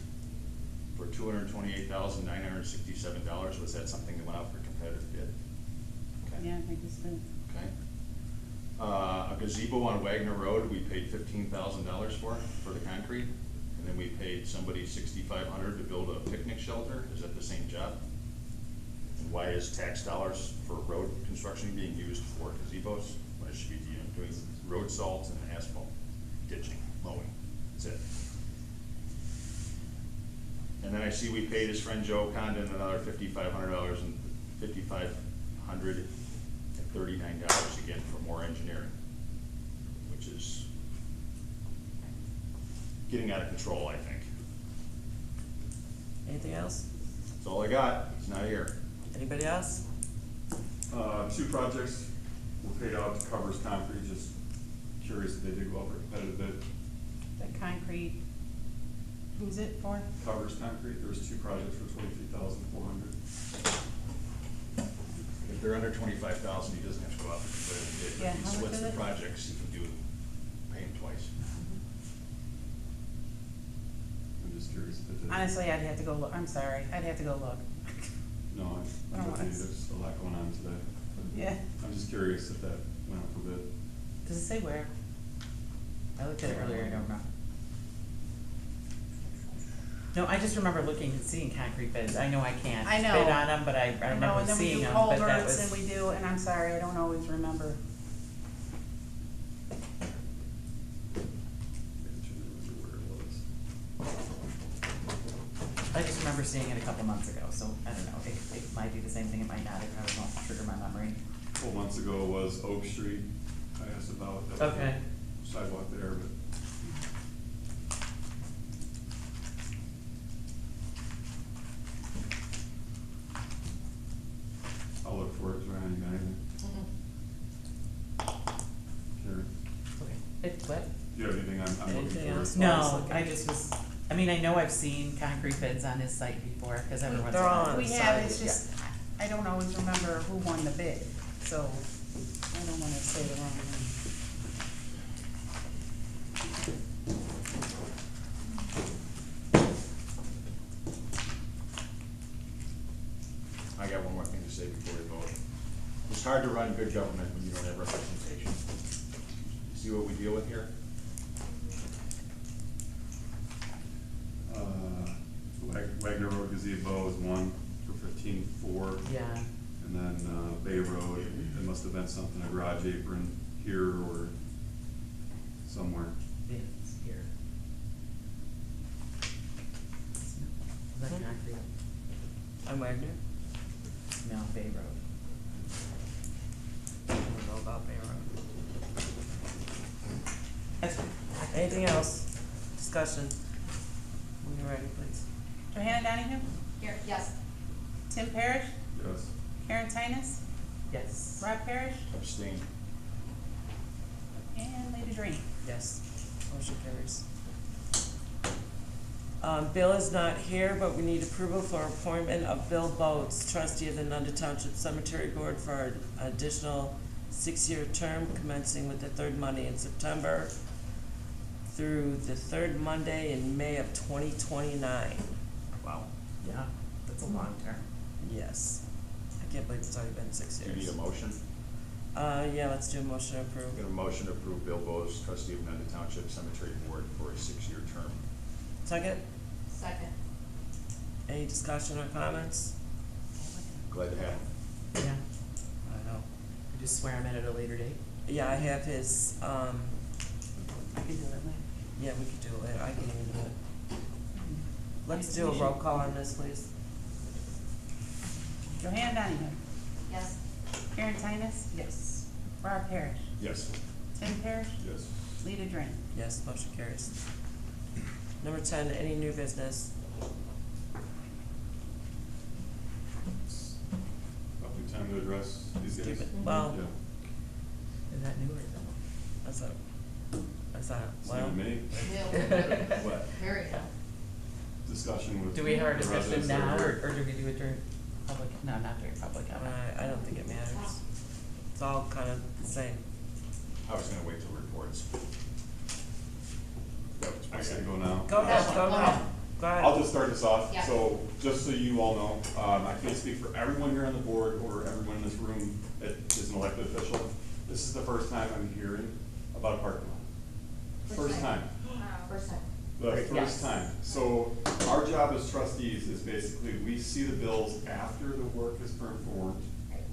[SPEAKER 12] for $228,967. Was that something that went out for competitive bid? Okay.
[SPEAKER 3] Yeah, I think it's been.
[SPEAKER 12] Okay. A gazebo on Wagner Road, we paid $15,000 for the concrete, and then we paid somebody $6,500 to build a picnic shelter. Is that the same job? And why is tax dollars for road construction being used for gazebos when it should be doing road salt and asphalt, ditching, mowing? That's it. And then I see we paid his friend Joe Condon another $5,500 and $539 again for more engineering, which is getting out of control, I think.
[SPEAKER 2] Anything else?
[SPEAKER 12] That's all I got. It's not here.
[SPEAKER 2] Anybody else?
[SPEAKER 14] 2 projects were paid out to cover his concrete, just curious if they did go out for competitive bid.
[SPEAKER 3] The concrete, Who's it for?
[SPEAKER 18] Covers concrete, there was 2 projects for 23,400.
[SPEAKER 12] If they're under 25,000, he doesn't have to go out for competitive bid, but
[SPEAKER 3] Yeah,
[SPEAKER 12] if he
[SPEAKER 3] how much
[SPEAKER 12] splits
[SPEAKER 3] is
[SPEAKER 12] the
[SPEAKER 3] it?
[SPEAKER 12] projects, he can pay him twice.
[SPEAKER 18] I'm just curious if it did.
[SPEAKER 3] Honestly, I'd have to go look, I'm sorry, I'd have to go look.
[SPEAKER 18] No,
[SPEAKER 3] I don't wanna
[SPEAKER 18] there's a lot going on today.
[SPEAKER 3] Yeah.
[SPEAKER 18] I'm just curious if that went up for bid.
[SPEAKER 17] Does it say where? I looked at it earlier, I don't know. No, I just remember looking and seeing concrete bids. I know I can't
[SPEAKER 3] I know.
[SPEAKER 17] bid on them, but I
[SPEAKER 3] I know,
[SPEAKER 17] remember
[SPEAKER 3] and then we
[SPEAKER 17] seeing
[SPEAKER 3] do
[SPEAKER 17] them, but that
[SPEAKER 3] culverts
[SPEAKER 17] was.
[SPEAKER 3] and we do, and I'm sorry, I don't always remember.
[SPEAKER 18] I can't remember where it was.
[SPEAKER 17] I just remember seeing it a couple months ago, so I don't know, it might be the same thing, it might not, I don't know, trigger my memory.
[SPEAKER 18] A couple months ago was Oak Street. I asked about that. was
[SPEAKER 17] Okay.
[SPEAKER 18] the sidewalk there, but I'll look for it. Ryan, you got anything? Karen,
[SPEAKER 17] It's what?
[SPEAKER 18] do you have anything I'm looking
[SPEAKER 2] Anything
[SPEAKER 18] for?
[SPEAKER 2] else?
[SPEAKER 17] No, I just was, I mean, I know I've seen concrete bids on his site before, cause everyone's.
[SPEAKER 2] They're all on
[SPEAKER 3] We
[SPEAKER 2] the
[SPEAKER 3] have,
[SPEAKER 2] side,
[SPEAKER 3] it's just, I don't always remember who won the bid, so I don't wanna say the wrong one.
[SPEAKER 12] I got one more thing to say before we vote. It's hard to run good government when you don't have representation. See what we deal with here?
[SPEAKER 18] Wagner Road gazebo is one for 15,400.
[SPEAKER 17] Yeah,
[SPEAKER 18] And then, Bay Road, it must have been something, a garage apron here or somewhere.
[SPEAKER 17] yeah, it's here. Is that concrete?
[SPEAKER 2] On Wagner?
[SPEAKER 17] No, Bay Road.
[SPEAKER 2] I don't know about Bay Road.
[SPEAKER 17] That's fine.
[SPEAKER 2] Anything else? Discussion? When you're ready, please.
[SPEAKER 3] Johanna Donahue?
[SPEAKER 16] Here, yes.
[SPEAKER 3] Tim Parrish?
[SPEAKER 18] Yes.
[SPEAKER 3] Karen Tinus?
[SPEAKER 17] Yes.
[SPEAKER 3] Rob Parrish?
[SPEAKER 12] Abstain.
[SPEAKER 3] And Lady Dream.
[SPEAKER 2] Yes, motion carries. Bill is not here, but we need approval for appointment of Bill Boats, trustee of the Nunda Township Cemetery Board for an additional 6-year term commencing with the third Monday in September through the third Monday in May of 2029.
[SPEAKER 17] Wow, yeah, that's a long term.
[SPEAKER 2] Yes. I can't believe it's already been 6
[SPEAKER 12] Do
[SPEAKER 2] years.
[SPEAKER 12] you need a motion?
[SPEAKER 2] Yeah, let's do a motion to approve.
[SPEAKER 12] Get a motion to approve Bill Bose, trustee of Nunda Township Cemetery Board for a 6-year term.
[SPEAKER 2] Second?
[SPEAKER 16] Second.
[SPEAKER 2] Any discussion or comments?
[SPEAKER 12] Glad to have him.
[SPEAKER 17] Yeah,
[SPEAKER 2] I know.
[SPEAKER 17] we just swear him in at a later date.
[SPEAKER 2] Yeah, I have his,
[SPEAKER 17] I can do that later.
[SPEAKER 2] yeah, we could do it later, I can even do it. Let's do a roll call on this, please.
[SPEAKER 3] Johanna Donahue?
[SPEAKER 16] Yes.
[SPEAKER 3] Karen Tinus?
[SPEAKER 17] Yes.
[SPEAKER 3] Rob Parrish?
[SPEAKER 18] Yes.
[SPEAKER 3] Tim Parrish?
[SPEAKER 18] Yes.
[SPEAKER 3] Lita Dream?
[SPEAKER 2] Yes, motion carries. Number 10, any new business?
[SPEAKER 18] Probably time to address these guys.
[SPEAKER 2] Keep it, well,
[SPEAKER 18] Yeah.
[SPEAKER 17] Is that new or no?
[SPEAKER 2] that's that,
[SPEAKER 18] It's
[SPEAKER 2] well,
[SPEAKER 18] not me. What?
[SPEAKER 16] Very good.
[SPEAKER 18] Discussion with.
[SPEAKER 17] Do we have our
[SPEAKER 18] the
[SPEAKER 17] discussion
[SPEAKER 18] residents that
[SPEAKER 17] now,
[SPEAKER 18] are
[SPEAKER 17] or
[SPEAKER 18] here.
[SPEAKER 17] do we do it during public, no, not during public comment?
[SPEAKER 2] I don't think it matters. It's all kind of the same.
[SPEAKER 12] I was gonna wait till reports.
[SPEAKER 18] I can go now.
[SPEAKER 2] Go ahead, go ahead, go ahead.
[SPEAKER 18] I'll just start this off.
[SPEAKER 16] Yeah.
[SPEAKER 18] So, just so you all know, I can't speak for everyone here on the board or everyone in this room that is an elected official. This is the first time I'm hearing about a parking lot. First time.
[SPEAKER 16] First time.
[SPEAKER 18] The
[SPEAKER 17] Right, yes.
[SPEAKER 18] first time. So our job as trustees is basically, we see the bills after the work is performed,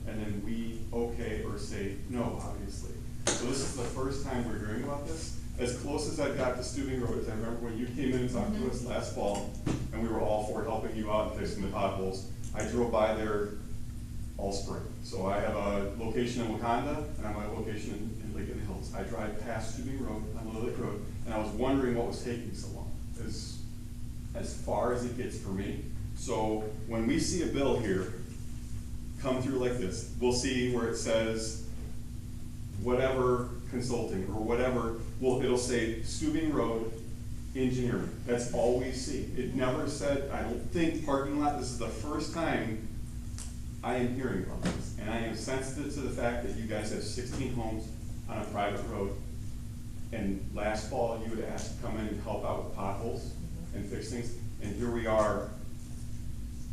[SPEAKER 18] and then we okay or say no, obviously. So this is the first time we're hearing about this. As close as I got to Steuben Road is I remember when you came in and talked to us last fall, and we were all for helping you out and fixing the potholes. I drove by there all spring. So I have a location in Wakanda, and I have a location in Lake of the Hills. I drive past Steuben Road, on Little Lake Road, and I was wondering what was taking so long, as far as it gets for me. So when we see a bill here come through like this, we'll see where it says whatever consulting or whatever, well, it'll say Steuben Road engineering. That's all we see. It never said, I don't think parking lot, this is the first time I am hearing about this. And I am sensitive to the fact that you guys have 16 homes on a private road. And last fall, you had asked to come in and help out with potholes and fix things. And here we are.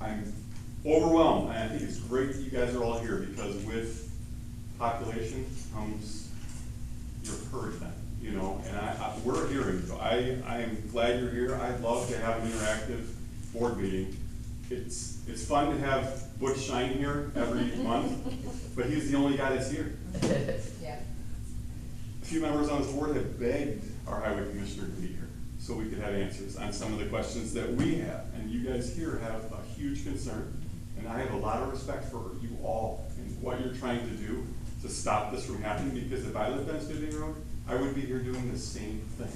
[SPEAKER 18] I'm overwhelmed, and I think it's great that you guys are all here, because with population comes your encouragement, you know, and we're hearing you. I am glad you're here. I'd love to have an interactive board meeting. It's fun to have Butch Shine here every month, but he's the only guy that's here.
[SPEAKER 16] Yeah.
[SPEAKER 18] A few members on this board have begged our highway commissioner to be here, so we could have answers on some of the questions that we have. And you guys here have a huge concern, and I have a lot of respect for you all and what you're trying to do to stop this from happening, because if I lived on Steuben Road, I would be here doing the same thing.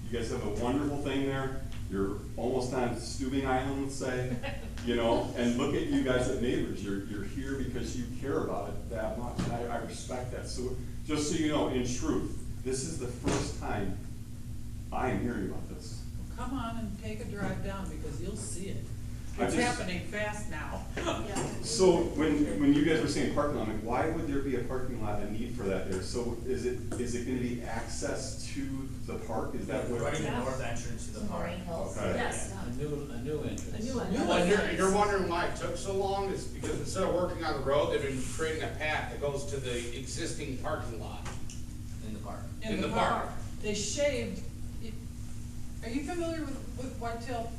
[SPEAKER 18] You guys have a wonderful thing there. You're almost on Steuben Island, let's say, you know, and look at you guys as neighbors. You're here because you care about it that much, and I respect that. So just so you know, in truth, this is the first time I am hearing about this.
[SPEAKER 7] Come on and take a drive down, because you'll see it.
[SPEAKER 18] I
[SPEAKER 7] It's
[SPEAKER 18] just-
[SPEAKER 7] happening fast now.
[SPEAKER 18] So when you guys were saying parking lot, I'm like, why would there be a parking lot, a need for that there? So is it gonna be access to the park? Is that what?
[SPEAKER 6] Right in the north entrance to the park.
[SPEAKER 16] Maureen Hills.
[SPEAKER 18] Okay.
[SPEAKER 4] Yes.
[SPEAKER 19] A new entrance.
[SPEAKER 7] A new
[SPEAKER 9] Well, you're wondering why it took so long, is because instead of working on the road, they've been creating a path that goes to the existing parking lot.
[SPEAKER 6] In the park.
[SPEAKER 9] In the park.
[SPEAKER 7] They shaved, are you familiar with Whitetail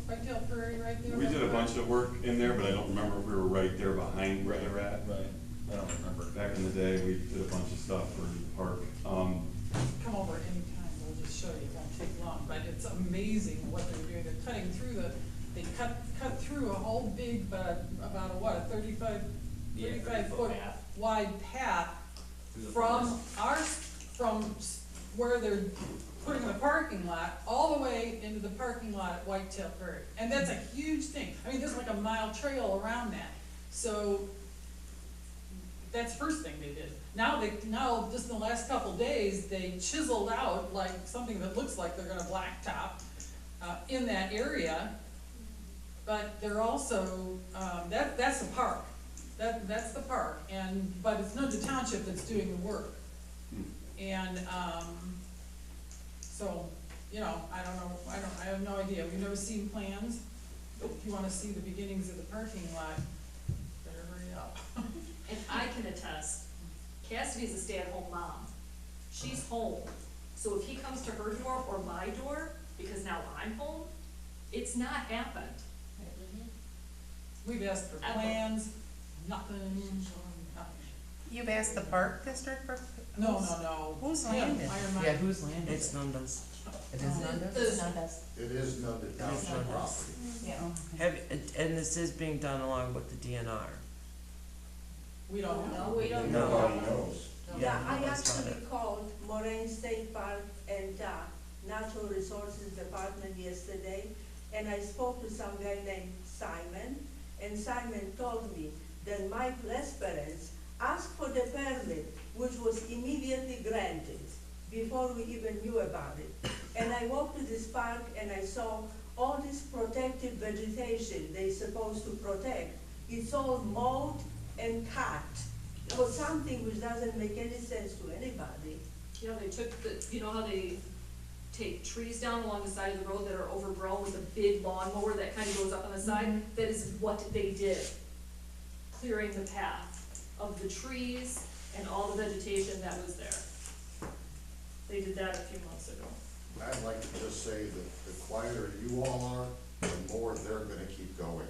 [SPEAKER 7] Prairie right there?
[SPEAKER 18] We did a bunch of work in there, but I don't remember if we were right there behind where they're at.
[SPEAKER 12] Right, I don't remember.
[SPEAKER 18] Back in the day, we did a bunch of stuff for the park.
[SPEAKER 7] Come over anytime, we'll just show you, it won't take long, but it's amazing what they're doing. They're cutting through they cut through a whole big, about a 35 foot
[SPEAKER 6] path.
[SPEAKER 7] wide path
[SPEAKER 6] Through the
[SPEAKER 7] from where they're putting the parking lot, all the way into the parking lot at Whitetail Prairie. And that's a huge thing. I mean, there's like a mile trail around that. So that's the first thing they did. Now just in the last couple days, they chiseled out like something that looks like they're gonna blacktop in that area. But they're also, that's the park. That's the park, but it's Nunda Township that's doing the work. And, so, you know, I have no idea. We've never seen plans. If you wanna see the beginnings of the parking lot, better hurry up.
[SPEAKER 4] And I can attest, Cassidy's a stay-at-home mom. She's home. So if he comes to her door or my door, because now I'm home, it's not happened.
[SPEAKER 7] We've asked for
[SPEAKER 4] Ever.
[SPEAKER 7] plans, nothing.
[SPEAKER 3] You've asked the park district for?
[SPEAKER 7] No.
[SPEAKER 3] Whose
[SPEAKER 7] Yeah,
[SPEAKER 3] land is?
[SPEAKER 7] Iron Mine.
[SPEAKER 3] Yeah, whose land
[SPEAKER 2] It's
[SPEAKER 3] is it?
[SPEAKER 2] Nunda's.
[SPEAKER 3] It is Nunda's?
[SPEAKER 16] It's not us.
[SPEAKER 11] It is Nunda Township property.
[SPEAKER 16] Yeah.
[SPEAKER 2] And this is being done along with the DNR.
[SPEAKER 7] We don't know.
[SPEAKER 16] No, we don't
[SPEAKER 5] Nobody
[SPEAKER 16] know.
[SPEAKER 5] knows.
[SPEAKER 8] Yeah, I
[SPEAKER 2] that's about
[SPEAKER 8] actually called Moraine State Park and Natural Resources Department yesterday, and I spoke to some guy named Simon, and Simon told me that Mike Lesperance asked for the permit, which was immediately granted before we even knew about it. And I walked to this park and I saw all this protected vegetation they're supposed to protect. It's all mowed and cut for something which doesn't make any sense to anybody.
[SPEAKER 4] You know, they took you know how they take trees down along the side of the road that are overgrown with a big lawnmower that kind of goes up on the side? That is what they did, clearing the path of the trees and all the vegetation that was there. They did that a few months ago.
[SPEAKER 11] I'd like to just say that the quieter you all are, the more they're gonna keep going.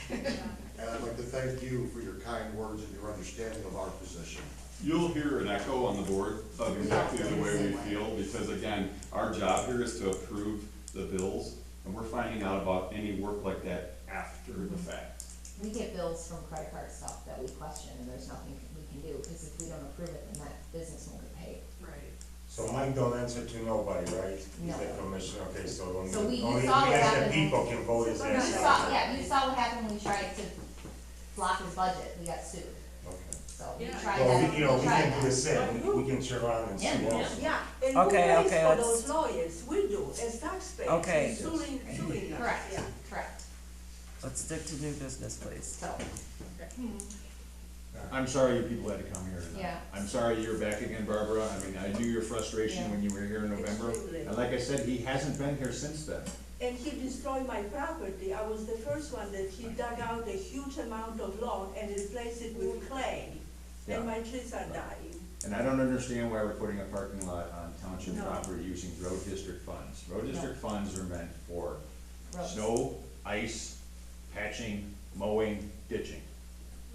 [SPEAKER 11] And I'd like to thank you for your kind words and your understanding of our position.
[SPEAKER 18] You'll hear an echo on the board of exactly the way we feel, because again, our job here is to approve the bills, and we're finding out about any work like that after the fact.
[SPEAKER 16] We get bills from credit card stuff that we question, and there's nothing we can do, because if we don't approve it, then that business won't get paid.
[SPEAKER 4] Right.
[SPEAKER 5] So Mike don't answer to nobody, right?
[SPEAKER 16] No.
[SPEAKER 5] He's the commissioner, okay, so only,
[SPEAKER 16] So you
[SPEAKER 5] only
[SPEAKER 16] saw what
[SPEAKER 5] the
[SPEAKER 16] happened
[SPEAKER 5] people can vote his
[SPEAKER 16] You
[SPEAKER 5] ass
[SPEAKER 16] saw,
[SPEAKER 5] out.
[SPEAKER 16] yeah, you saw what happened when we tried to block his budget, we got sued.
[SPEAKER 5] Okay.
[SPEAKER 16] So we
[SPEAKER 7] Yeah.
[SPEAKER 16] tried
[SPEAKER 5] Well,
[SPEAKER 16] that,
[SPEAKER 5] we, you know,
[SPEAKER 16] we
[SPEAKER 5] we
[SPEAKER 16] tried
[SPEAKER 5] can
[SPEAKER 16] that.
[SPEAKER 5] do the same, we can turn around and see
[SPEAKER 16] Yeah.
[SPEAKER 5] also.
[SPEAKER 8] Yeah, and
[SPEAKER 2] Okay,
[SPEAKER 8] who pays
[SPEAKER 2] okay,
[SPEAKER 8] for
[SPEAKER 2] let's-
[SPEAKER 8] those lawyers? We do, as taxpayers.
[SPEAKER 2] Okay.
[SPEAKER 8] Suing us.
[SPEAKER 16] Correct,
[SPEAKER 8] Yeah.
[SPEAKER 16] correct.
[SPEAKER 2] Let's stick to new business, please.
[SPEAKER 16] So,
[SPEAKER 12] I'm sorry you people had to come here tonight.
[SPEAKER 16] Yeah.
[SPEAKER 12] I'm sorry you're back again, Barbara. I mean, I knew your frustration
[SPEAKER 16] Yeah.
[SPEAKER 12] when you were here in November.
[SPEAKER 8] Extremely.
[SPEAKER 12] And like I said, he hasn't been here since then.
[SPEAKER 8] And he destroyed my property. I was the first one that he dug out a huge amount of lawn and replaced it with clay.
[SPEAKER 12] Yeah.
[SPEAKER 8] And my trees are dying.
[SPEAKER 12] And I don't understand why we're putting a parking lot on township
[SPEAKER 8] No.
[SPEAKER 12] property using road district funds. Road district funds are meant for
[SPEAKER 16] roads.
[SPEAKER 12] snow, ice, patching, mowing, ditching.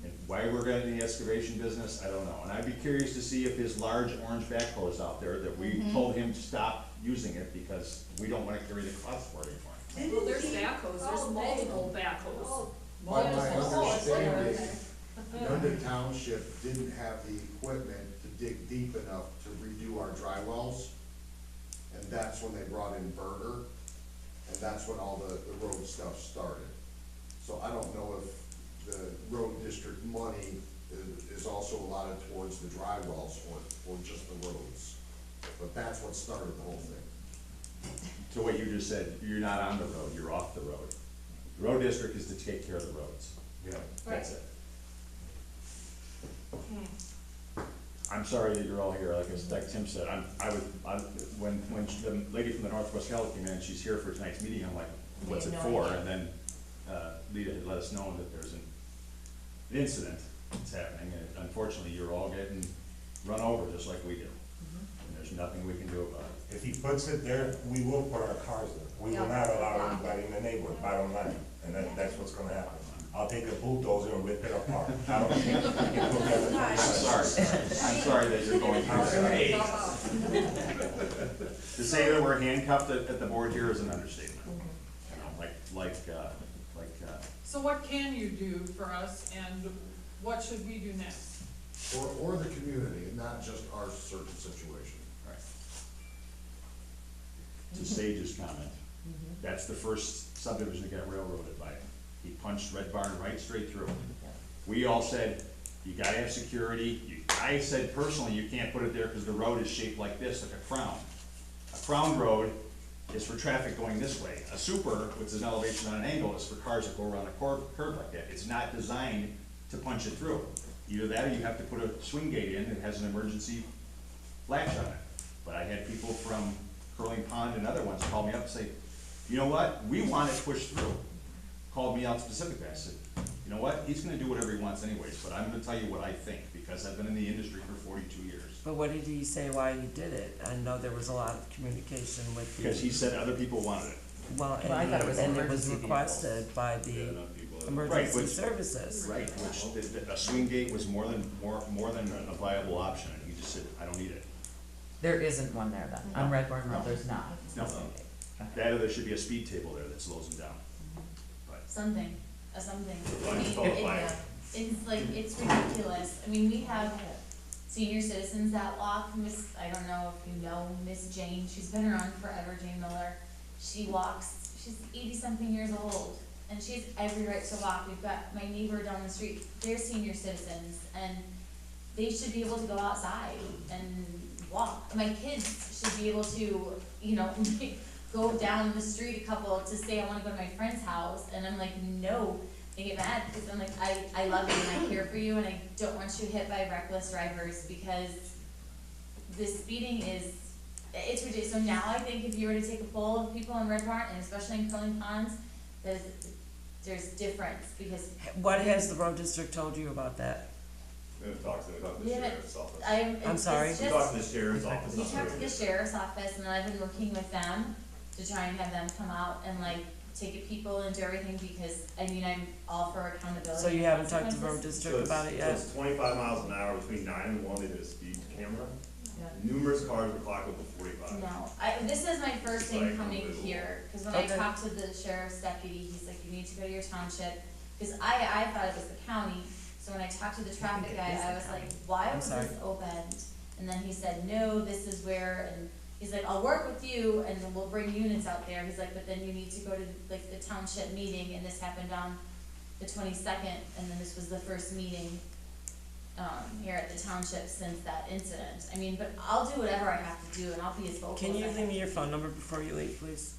[SPEAKER 12] And why we're getting the excavation business, I don't know. And I'd be curious to see if his large orange backhoe is out there, that we told him to stop using it because we don't wanna carry the cost for it anymore.
[SPEAKER 4] Well, there's backhoes, there's multiple backhoes.
[SPEAKER 11] My
[SPEAKER 7] Multiple.
[SPEAKER 11] understanding, Nunda Township didn't have the equipment to dig deep enough to redo our dry wells. And that's when they brought in Berger, and that's when all the road stuff started. So I don't know if the road district money is also allotted towards the dry wells or just the roads. But that's what started the whole thing.
[SPEAKER 12] To what you just said, you're not on the road, you're off the road. The road district is to take care of the roads.
[SPEAKER 5] Yeah.
[SPEAKER 12] That's it. I'm sorry that you're all here, like Tim said, when the lady from the Northwest Cal came in, she's here for tonight's meeting, I'm like, what's it
[SPEAKER 16] We had
[SPEAKER 12] for?
[SPEAKER 16] no idea.
[SPEAKER 12] And then, Lita had let us know that there's an incident that's happening, and unfortunately, you're all getting run over just like we do. And there's nothing we can do about it.
[SPEAKER 5] If he puts it there, we will put our cars there. We will not allow anybody in the neighborhood, bottom line, and that's what's gonna happen. I'll take a bulldozer and rip it apart. I don't care.
[SPEAKER 12] I'm sorry that you're going through that. To say that we're handcuffed at the board here is an understatement. You know, like,
[SPEAKER 7] So what can you do for us, and what should we do next?
[SPEAKER 11] Or the community, and not just our certain situation.
[SPEAKER 12] right. To Sage's comment, that's the first subdivision that got railroaded by him. He punched Red Barn right straight through. We all said, you gotta have security. I said personally, you can't put it there because the road is shaped like this, like a crown. A crown road is for traffic going this way. A super, which is an elevation on an angle, is for cars that go around a curve like that. It's not designed to punch it through. Either that or you have to put a swing gate in that has an emergency latch on it. But I had people from Curling Pond and other ones call me up and say, you know what, we want it pushed through. Called me out specifically, I said, you know what, he's gonna do whatever he wants anyways, but I'm gonna tell you what I think, because I've been in the industry for 42 years.
[SPEAKER 2] But what did he say why he did it? I know there was a lot of communication with the.
[SPEAKER 12] Because he said other people wanted it.
[SPEAKER 2] Well,
[SPEAKER 17] Well, I thought it was
[SPEAKER 2] and it was
[SPEAKER 17] emergency vehicles.
[SPEAKER 2] requested by
[SPEAKER 14] Yeah,
[SPEAKER 2] the
[SPEAKER 14] enough people.
[SPEAKER 2] emergency
[SPEAKER 12] which-
[SPEAKER 2] services.
[SPEAKER 12] Right, which, a swing gate was more than a viable option, and he just said, I don't need it.
[SPEAKER 17] There isn't one there then, on Red Barn Road, there's not.
[SPEAKER 12] No.
[SPEAKER 17] Okay.
[SPEAKER 12] That or there should be a speed table there that slows them down. But
[SPEAKER 13] Something, something. I
[SPEAKER 14] Like
[SPEAKER 13] mean,
[SPEAKER 14] call it fire.
[SPEAKER 13] it's like, it's ridiculous. I mean, we have senior citizens that walk, I don't know if you know Miss Jane, she's been around forever, Jane Miller. She walks, she's 80-something years old, and she has every right to walk. We've got my neighbor down the street, they're senior citizens, and they should be able to go outside and walk. My kids should be able to, you know, go down the street a couple to say, I wanna go to my friend's house, and I'm like, no. They get mad, because I'm like, I love you and I care for you, and I don't want you hit by reckless drivers, because the speeding it's ridiculous. So now I think if you were to take a poll of people in Red Barn, and especially in Curling Ponds, there's difference, because
[SPEAKER 2] What has the road district told you about that?
[SPEAKER 14] We haven't talked to the
[SPEAKER 13] we haven't,
[SPEAKER 14] sheriff's office.
[SPEAKER 2] I'm sorry?
[SPEAKER 13] It's
[SPEAKER 14] We
[SPEAKER 13] just,
[SPEAKER 14] talked to the sheriff's office.
[SPEAKER 13] we talked to the sheriff's office, and then I've been working with them to try and have them come out and like take people and do everything, because, I mean, I'm all for accountability.
[SPEAKER 2] So you
[SPEAKER 13] and
[SPEAKER 2] haven't talked to the road
[SPEAKER 13] consequences.
[SPEAKER 2] district about it
[SPEAKER 14] So
[SPEAKER 2] yet?
[SPEAKER 14] it's 25 miles an hour between 9 and 1, they did a speed camera. Numerous cars were clocked up to 45.
[SPEAKER 13] No, this is my first
[SPEAKER 14] It's
[SPEAKER 13] thing
[SPEAKER 14] like
[SPEAKER 13] coming
[SPEAKER 14] unbelievable.
[SPEAKER 13] here, cause when I
[SPEAKER 2] Okay.
[SPEAKER 13] talked to the sheriff's deputy, he's like, you need to go to your township, cause I thought it was the county, so when I talked to the traffic guy, I was like, why
[SPEAKER 2] I'm
[SPEAKER 13] was
[SPEAKER 2] sorry.
[SPEAKER 13] this opened? And then he said, no, this is where, and he's like, I'll work with you, and then we'll bring units out there, he's like, but then you need to go to like the township meeting, and this happened on the 22nd, and then this was the first meeting. here at the township since that incident. I mean, but I'll do whatever I have to do and I'll be as vocal as I
[SPEAKER 2] Can you
[SPEAKER 13] can.
[SPEAKER 2] leave me your phone number before you leave, please?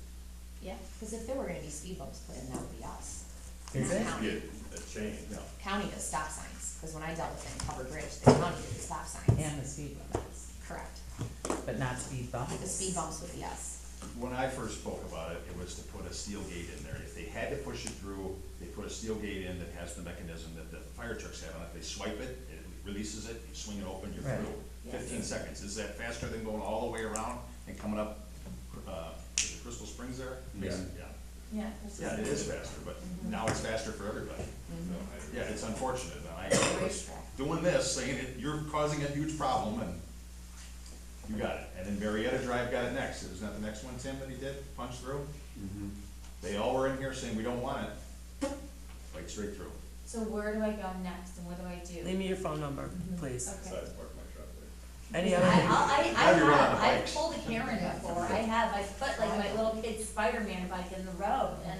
[SPEAKER 16] Yeah, cause if there were gonna be speed bumps put in, that would be us.
[SPEAKER 17] Is it?
[SPEAKER 16] County.
[SPEAKER 14] Yeah, a chain, no.
[SPEAKER 16] County does stop signs, cause when I dealt with it in Covered Bridge, the county did the stop signs.
[SPEAKER 17] And the speed limits,
[SPEAKER 16] Correct.
[SPEAKER 17] but not speed bumps?
[SPEAKER 16] The speed bumps would be us.
[SPEAKER 12] When I first spoke about it, it was to put a steel gate in there. If they had to push it through, they put a steel gate in that has the mechanism that the fire trucks have on it. They swipe it, it releases it, you swing it open, you're
[SPEAKER 17] Right.
[SPEAKER 12] through.
[SPEAKER 16] Yes.
[SPEAKER 12] 15 seconds. Is that faster than going all the way around and coming up, is it Crystal Springs there?
[SPEAKER 14] Yeah.
[SPEAKER 13] Yeah.
[SPEAKER 12] Yeah, it is faster, but now it's faster for everybody.
[SPEAKER 14] No, I-
[SPEAKER 12] Yeah, it's unfortunate. I was doing this, saying that you're causing a huge problem, and you got it. And then Marietta Drive got it next. Isn't that the next one, Tim, that he did, punch through? They all were in here saying, we don't want it. Like straight through.
[SPEAKER 13] So where do I go next and what do I do?
[SPEAKER 2] Leave me your phone number, please.
[SPEAKER 13] Okay.
[SPEAKER 14] Besides park my truck there.
[SPEAKER 2] Any
[SPEAKER 13] I
[SPEAKER 2] other,
[SPEAKER 12] Now you're running the
[SPEAKER 13] I've
[SPEAKER 12] bikes.
[SPEAKER 13] pulled a Karen before, I put like my little kid's Spider-Man bike in the road, and,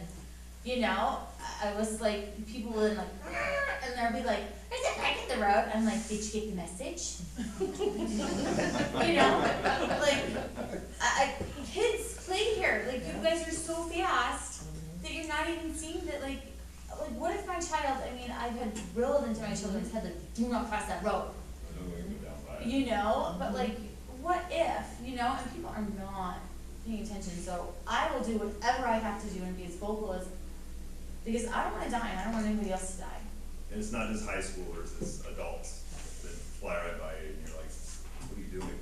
[SPEAKER 13] you know, I was like, people would like, and they'd be like, there's a bike in the road, I'm like, did you get the message? You know, like, kids play here, like, you guys are so fast, that you're not even seeing that, like, what if my child, I mean, I've had drilled into my children's head, like, do not cross that road.
[SPEAKER 14] I know we can go down by it.
[SPEAKER 13] You know, but like, what if, you know, and people are not paying attention, so I will do whatever I have to do and be as vocal as, because I don't wanna die and I don't want anybody else to die.
[SPEAKER 14] And it's not just high schoolers, it's adults that fly right by you and you're like, what are you doing?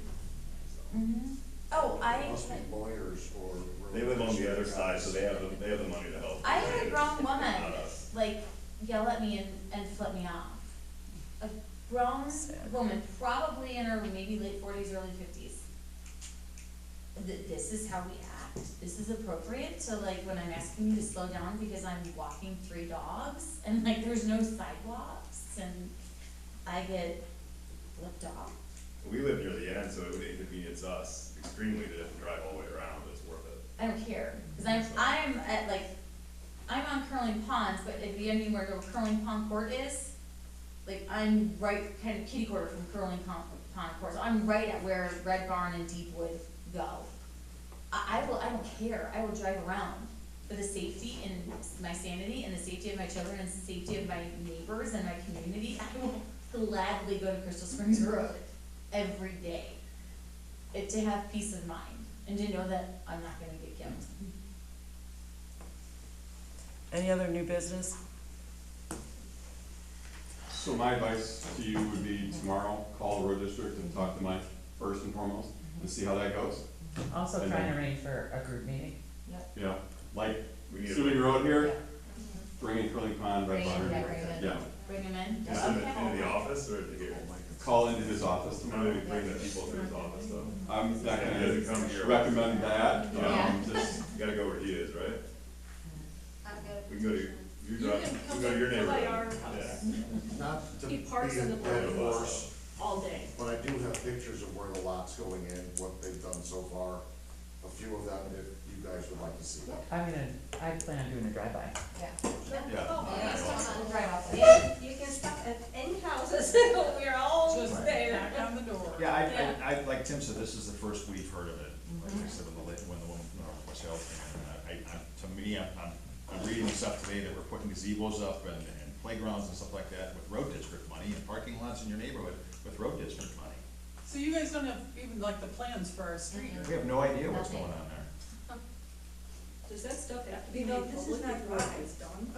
[SPEAKER 14] So,
[SPEAKER 13] Oh,
[SPEAKER 11] It must be lawyers or.
[SPEAKER 14] they live on the other side, so they have the money to help.
[SPEAKER 13] I had a grown woman,
[SPEAKER 14] Not us.
[SPEAKER 13] like, yell at me and flip me off. A grown woman, probably in her maybe late 40s, early 50s. This is how we act, this is appropriate to like, when I'm asking you to slow down because I'm walking 3 dogs, and like, there's no sidewalks, and I get flipped off.
[SPEAKER 14] We live near the end, so it would inconvenience us extremely to have to drive all the way around, but it's worth it.
[SPEAKER 13] I don't care, cause I'm at like, I'm on Curling Ponds, but if you know where the Curling Pond Court is, like, I'm right, kind of kitty corner from Curling Pond Court, so I'm right at where Red Barn and Deepwood go. I don't care, I will drive around for the safety and my sanity and the safety of my children and the safety of my neighbors and my community. I will gladly go to Crystal Springs Road every day, to have peace of mind and to know that I'm not gonna get killed.
[SPEAKER 2] any other new business?
[SPEAKER 18] So my advice to you would be tomorrow, call the road district and talk to Mike first and foremost, and see how that goes.
[SPEAKER 17] Also
[SPEAKER 18] And
[SPEAKER 17] try and
[SPEAKER 18] then-
[SPEAKER 17] arrange for a group meeting.
[SPEAKER 18] Yeah, like
[SPEAKER 14] We need
[SPEAKER 18] Sewing Road
[SPEAKER 16] Yeah.
[SPEAKER 18] here, bring in Curling Pond, Red
[SPEAKER 16] Bring in,
[SPEAKER 18] Barn.
[SPEAKER 16] yeah, bring in.
[SPEAKER 18] Yeah,
[SPEAKER 13] Bring them in?
[SPEAKER 14] Just into the office or to get,
[SPEAKER 18] call into his office
[SPEAKER 14] how
[SPEAKER 18] tomorrow.
[SPEAKER 14] do we bring the people to his office though?
[SPEAKER 18] I'm not
[SPEAKER 14] Yeah, he doesn't come
[SPEAKER 18] gonna
[SPEAKER 14] here.
[SPEAKER 18] recommend that,
[SPEAKER 16] Yeah.
[SPEAKER 18] just,
[SPEAKER 14] You gotta go where he is, right?
[SPEAKER 10] I'm good.
[SPEAKER 14] We can go to, you
[SPEAKER 4] You
[SPEAKER 14] drive,
[SPEAKER 4] can
[SPEAKER 14] we
[SPEAKER 4] come
[SPEAKER 14] go to your
[SPEAKER 4] by
[SPEAKER 14] neighborhood.
[SPEAKER 4] our
[SPEAKER 14] Yeah.
[SPEAKER 4] house.
[SPEAKER 11] Not to
[SPEAKER 4] He
[SPEAKER 11] be
[SPEAKER 4] parks in the
[SPEAKER 11] a dead
[SPEAKER 4] parking
[SPEAKER 11] horse,
[SPEAKER 4] all day.
[SPEAKER 11] but I do have pictures of where the lot's going in, what they've done so far. A few of them, if you guys would like to see them.
[SPEAKER 17] I plan on doing a drive-by.
[SPEAKER 16] Yeah.
[SPEAKER 12] Yeah.
[SPEAKER 16] Drive off the-
[SPEAKER 15] You can stop at any houses, we're all
[SPEAKER 7] Just
[SPEAKER 15] there.
[SPEAKER 7] knock on the door.
[SPEAKER 12] Yeah, I, like Tim said, this is the first we've heard of it. Like I said, when the woman, myself, and to me, I'm reading stuff today that we're putting gazebos up and playgrounds and stuff like that with road district money and parking lots in your neighborhood with road district money.
[SPEAKER 7] So you guys don't have even like the plans for our street?
[SPEAKER 12] We have no idea what's going on there.
[SPEAKER 4] Does that stuff have to be
[SPEAKER 8] You
[SPEAKER 4] made
[SPEAKER 8] know, this is
[SPEAKER 4] public
[SPEAKER 8] not
[SPEAKER 4] before
[SPEAKER 8] right.
[SPEAKER 4] it's done?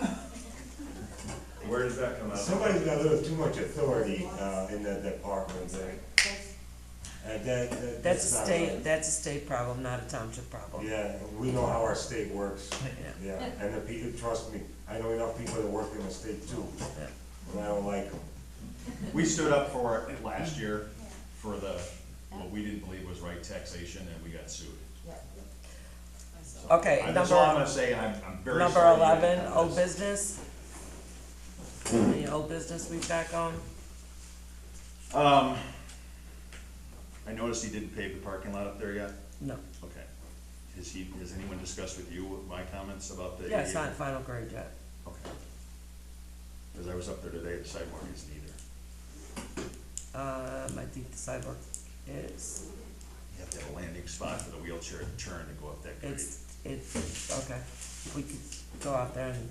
[SPEAKER 14] Where does that come out?
[SPEAKER 5] Somebody's got a little too much authority, in that department there. And
[SPEAKER 2] That's a
[SPEAKER 5] not
[SPEAKER 2] state,
[SPEAKER 5] right.
[SPEAKER 2] that's a state problem, not a township problem.
[SPEAKER 5] Yeah, we know how our state works.
[SPEAKER 2] Yeah.
[SPEAKER 5] Yeah, and the people, trust me, I know enough people that work in the state too,
[SPEAKER 2] Yeah.
[SPEAKER 5] and I don't like them.
[SPEAKER 12] We stood up for it last year for what we didn't believe was right taxation, and we got sued.
[SPEAKER 2] Okay,
[SPEAKER 12] That's all I'm
[SPEAKER 2] number,
[SPEAKER 12] gonna say, and I'm very
[SPEAKER 2] number
[SPEAKER 12] sorry. you had
[SPEAKER 2] 11,
[SPEAKER 12] done
[SPEAKER 2] old
[SPEAKER 12] this.
[SPEAKER 2] business. Any old business we've got going?
[SPEAKER 12] I noticed he didn't pave the parking lot up there yet.
[SPEAKER 2] No.
[SPEAKER 12] Okay. Has anyone discussed with you my comments about the?
[SPEAKER 2] Yeah, it's not final grade yet.
[SPEAKER 12] Okay. Because I was up there today, the sidewalk isn't either.
[SPEAKER 2] I think the sidewalk is,
[SPEAKER 12] You have to have a landing spot for the wheelchair to turn to go up that grade.
[SPEAKER 2] it's, okay, we could go out there and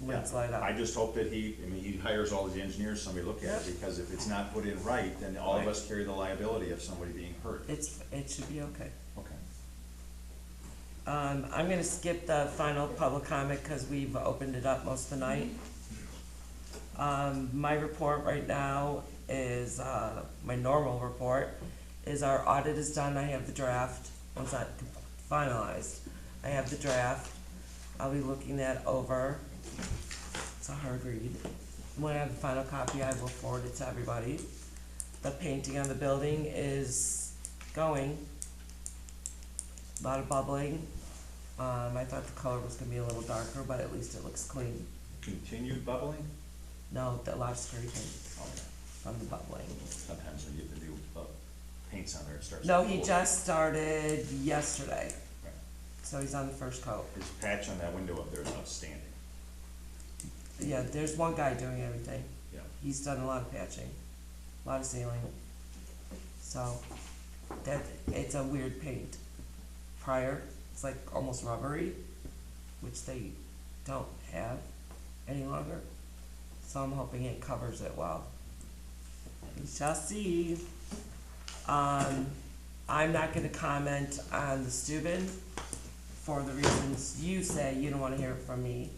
[SPEAKER 2] landslide out.
[SPEAKER 12] I just hope that he hires all the engineers, somebody look at it, because if it's not put in right, then all of us carry the liability of somebody being hurt.
[SPEAKER 2] It should be okay.
[SPEAKER 12] Okay.
[SPEAKER 2] I'm gonna skip the final public comment because we've opened it up most of the night. My report right now is, my normal report is our audit is done. I have the draft. Once that's finalized, I have the draft. I'll be looking that over. It's a hard read. When I have the final copy, I will forward it to everybody. The painting on the building is going. A lot of bubbling. I thought the color was gonna be a little darker, but at least it looks clean.
[SPEAKER 12] Continued bubbling?
[SPEAKER 2] No, a lot of scraping
[SPEAKER 12] Okay.
[SPEAKER 2] from the bubbling.
[SPEAKER 12] Sometimes when you get the new paints on there, it starts.
[SPEAKER 2] No,
[SPEAKER 12] to
[SPEAKER 2] he
[SPEAKER 12] cool.
[SPEAKER 2] just started yesterday,
[SPEAKER 12] Okay.
[SPEAKER 2] so he's on the first coat.
[SPEAKER 12] His patch on that window up there is outstanding.
[SPEAKER 2] Yeah, there's one guy doing everything.
[SPEAKER 12] Yeah.
[SPEAKER 2] He's done a lot of patching, a lot of sealing. So, it's a weird paint. Prior, it's like almost rubbery, which they don't have any longer. So I'm hoping it covers it well. We shall see. I'm not gonna comment on the Steuben for the reasons you say. You don't wanna hear it from me.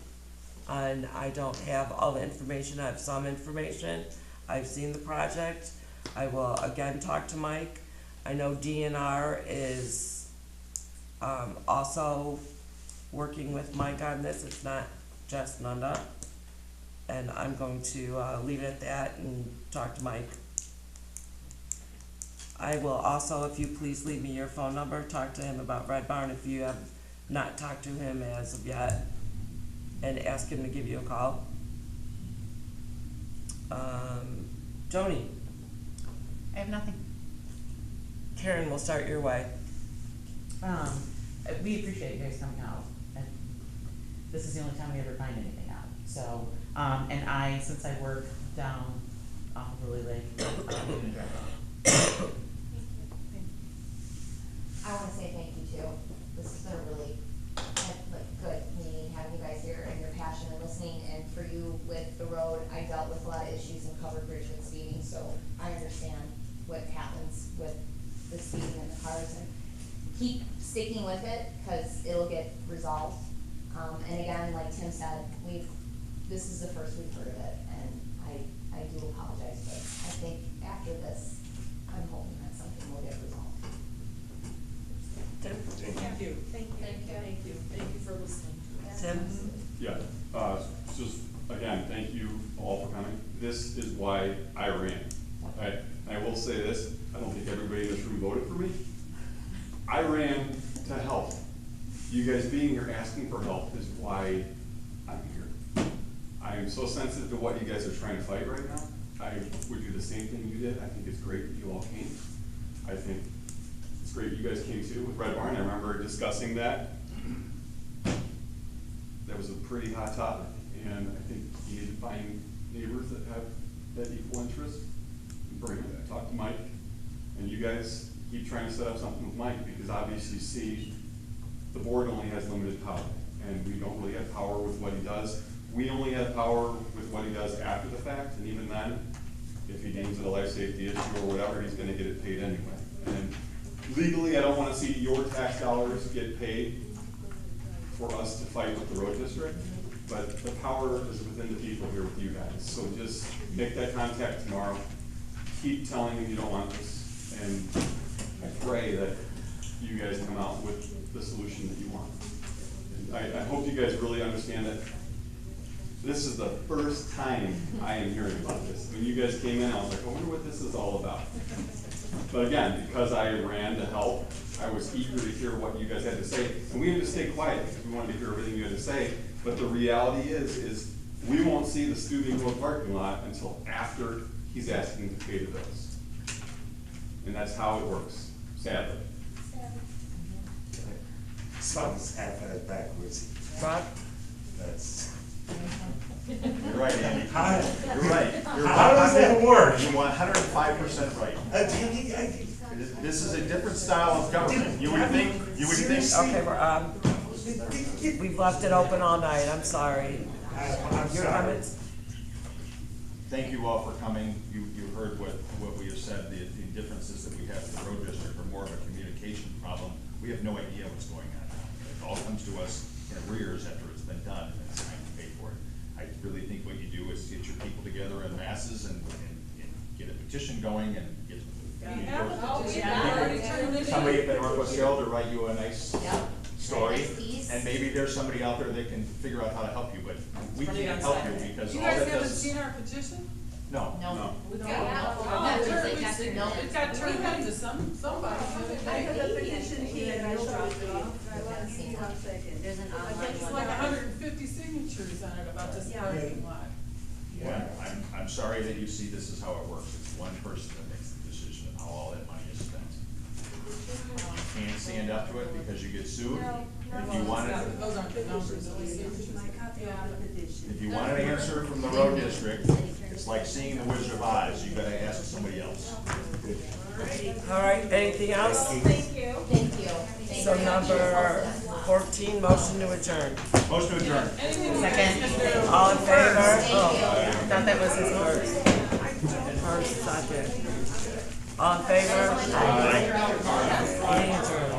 [SPEAKER 2] And I don't have all the information. I have some information. I've seen the project. I will again talk to Mike. I know DNR is also working with Mike on this. It's not just Nunda. And I'm going to leave it at that and talk to Mike. I will also, if you please leave me your phone number, talk to him about Red Barn if you have not talked to him as of yet, and ask him to give you a call. Joni,
[SPEAKER 17] I have nothing.
[SPEAKER 2] Karen, we'll start your way.
[SPEAKER 17] We appreciate you guys coming out, and this is the only time we ever find anything out, so, and since I work down off of Lily Lake, I'm gonna drive off.
[SPEAKER 16] I wanna say thank you too. This has been a really, good meeting, having you guys here and your passion and listening, and for you with the road, I dealt with a lot of issues in Covered Bridge with speeding, so I understand what happens with the speeding in the cars, and keep sticking with it, cause it'll get resolved. And again, like Tim said, this is the first we've heard of it, and I do apologize, but I think after this, I'm hoping that something will get resolved.
[SPEAKER 2] Tim?
[SPEAKER 7] Thank you.
[SPEAKER 15] Thank you.
[SPEAKER 7] Thank you. Thank you for listening.
[SPEAKER 2] Tim?
[SPEAKER 18] Yeah, just, again, thank you all for coming. This is why I ran. I will say this, I don't think everybody in this room voted for me. I ran to help. You guys being here asking for help is why I'm here. I am so sensitive to what you guys are trying to fight right now. I would do the same thing you did. I think it's great that you all came. I think it's great you guys came too with Red Barn. I remember discussing that. That was a pretty hot topic, and I think you need to find neighbors that have that equal interest. Bring it, talk to Mike, and you guys keep trying to set up something with Mike, because obviously, see, the board only has limited power, and we don't really have power with what he does. We only have power with what he does after the fact, and even then, if he deems it a life safety issue or whatever, he's gonna get it paid anyway. And legally, I don't wanna see your tax dollars get paid for us to fight with the road district, but the power is within the people here with you guys. So just make that contact tomorrow. Keep telling him you don't want this, and I pray that you guys come out with the solution that you want. And I hope you guys really understand that this is the first time I am hearing about this. When you guys came in, I was like, I wonder what this is all about. But again, because I ran to help, I was eager to hear what you guys had to say. And we had to stay quiet because we wanted to hear everything you had to say. But the reality is we won't see the Steuben Road parking lot until after he's asking to pay the bills. And that's how it works, sadly.
[SPEAKER 5] Sounds half backwards.
[SPEAKER 2] Rob?
[SPEAKER 5] That's.
[SPEAKER 12] You're right, Andy.
[SPEAKER 5] How,
[SPEAKER 12] You're right. You're
[SPEAKER 5] how does that work?
[SPEAKER 12] You're 105% right. This is a different style of government. You would think,
[SPEAKER 2] Okay, we've left it open all night, I'm sorry.
[SPEAKER 5] I'm
[SPEAKER 2] Your
[SPEAKER 5] sorry.
[SPEAKER 2] comments?
[SPEAKER 12] thank you all for coming. You heard what we have said, the differences that we have in the road district are more of a communication problem. We have no idea what's going on. It all comes to us in arrears after it's been done, and it's time to pay for it. I really think what you do is get your people together in masses and get a petition going and get somebody at Northwest Hill to write you a nice story, and maybe there's somebody out there that can figure out how to help you, but we can't help you because
[SPEAKER 7] You
[SPEAKER 12] all
[SPEAKER 7] guys
[SPEAKER 12] that
[SPEAKER 7] haven't
[SPEAKER 12] does.
[SPEAKER 7] seen our petition?
[SPEAKER 12] No.
[SPEAKER 7] We don't.
[SPEAKER 10] Yeah.
[SPEAKER 7] It got turned into somebody.
[SPEAKER 8] I have a petition here, I showed it off. One second.
[SPEAKER 10] There's an
[SPEAKER 7] I think it's like 150 signatures on it about this parking lot.
[SPEAKER 12] Yeah, I'm sorry that you see this is how it works. It's one person that makes the decision of how all that money is spent. You can't stand up to it because you get sued. If you wanted,
[SPEAKER 7] Those aren't the numbers, those are signatures.
[SPEAKER 8] My copy of the petition.
[SPEAKER 12] if you want an answer from the road district, it's like seeing the Wizard of Oz. You gotta ask somebody else.
[SPEAKER 2] All right, anything else?
[SPEAKER 15] Thank you.
[SPEAKER 16] Thank you.
[SPEAKER 2] So number 14, motion to adjourn.
[SPEAKER 12] Motion to adjourn.
[SPEAKER 17] Second.
[SPEAKER 2] All in favor?
[SPEAKER 16] Thank you.
[SPEAKER 2] Oh, I thought that was his first. First, second. All in favor? Meeting adjourned.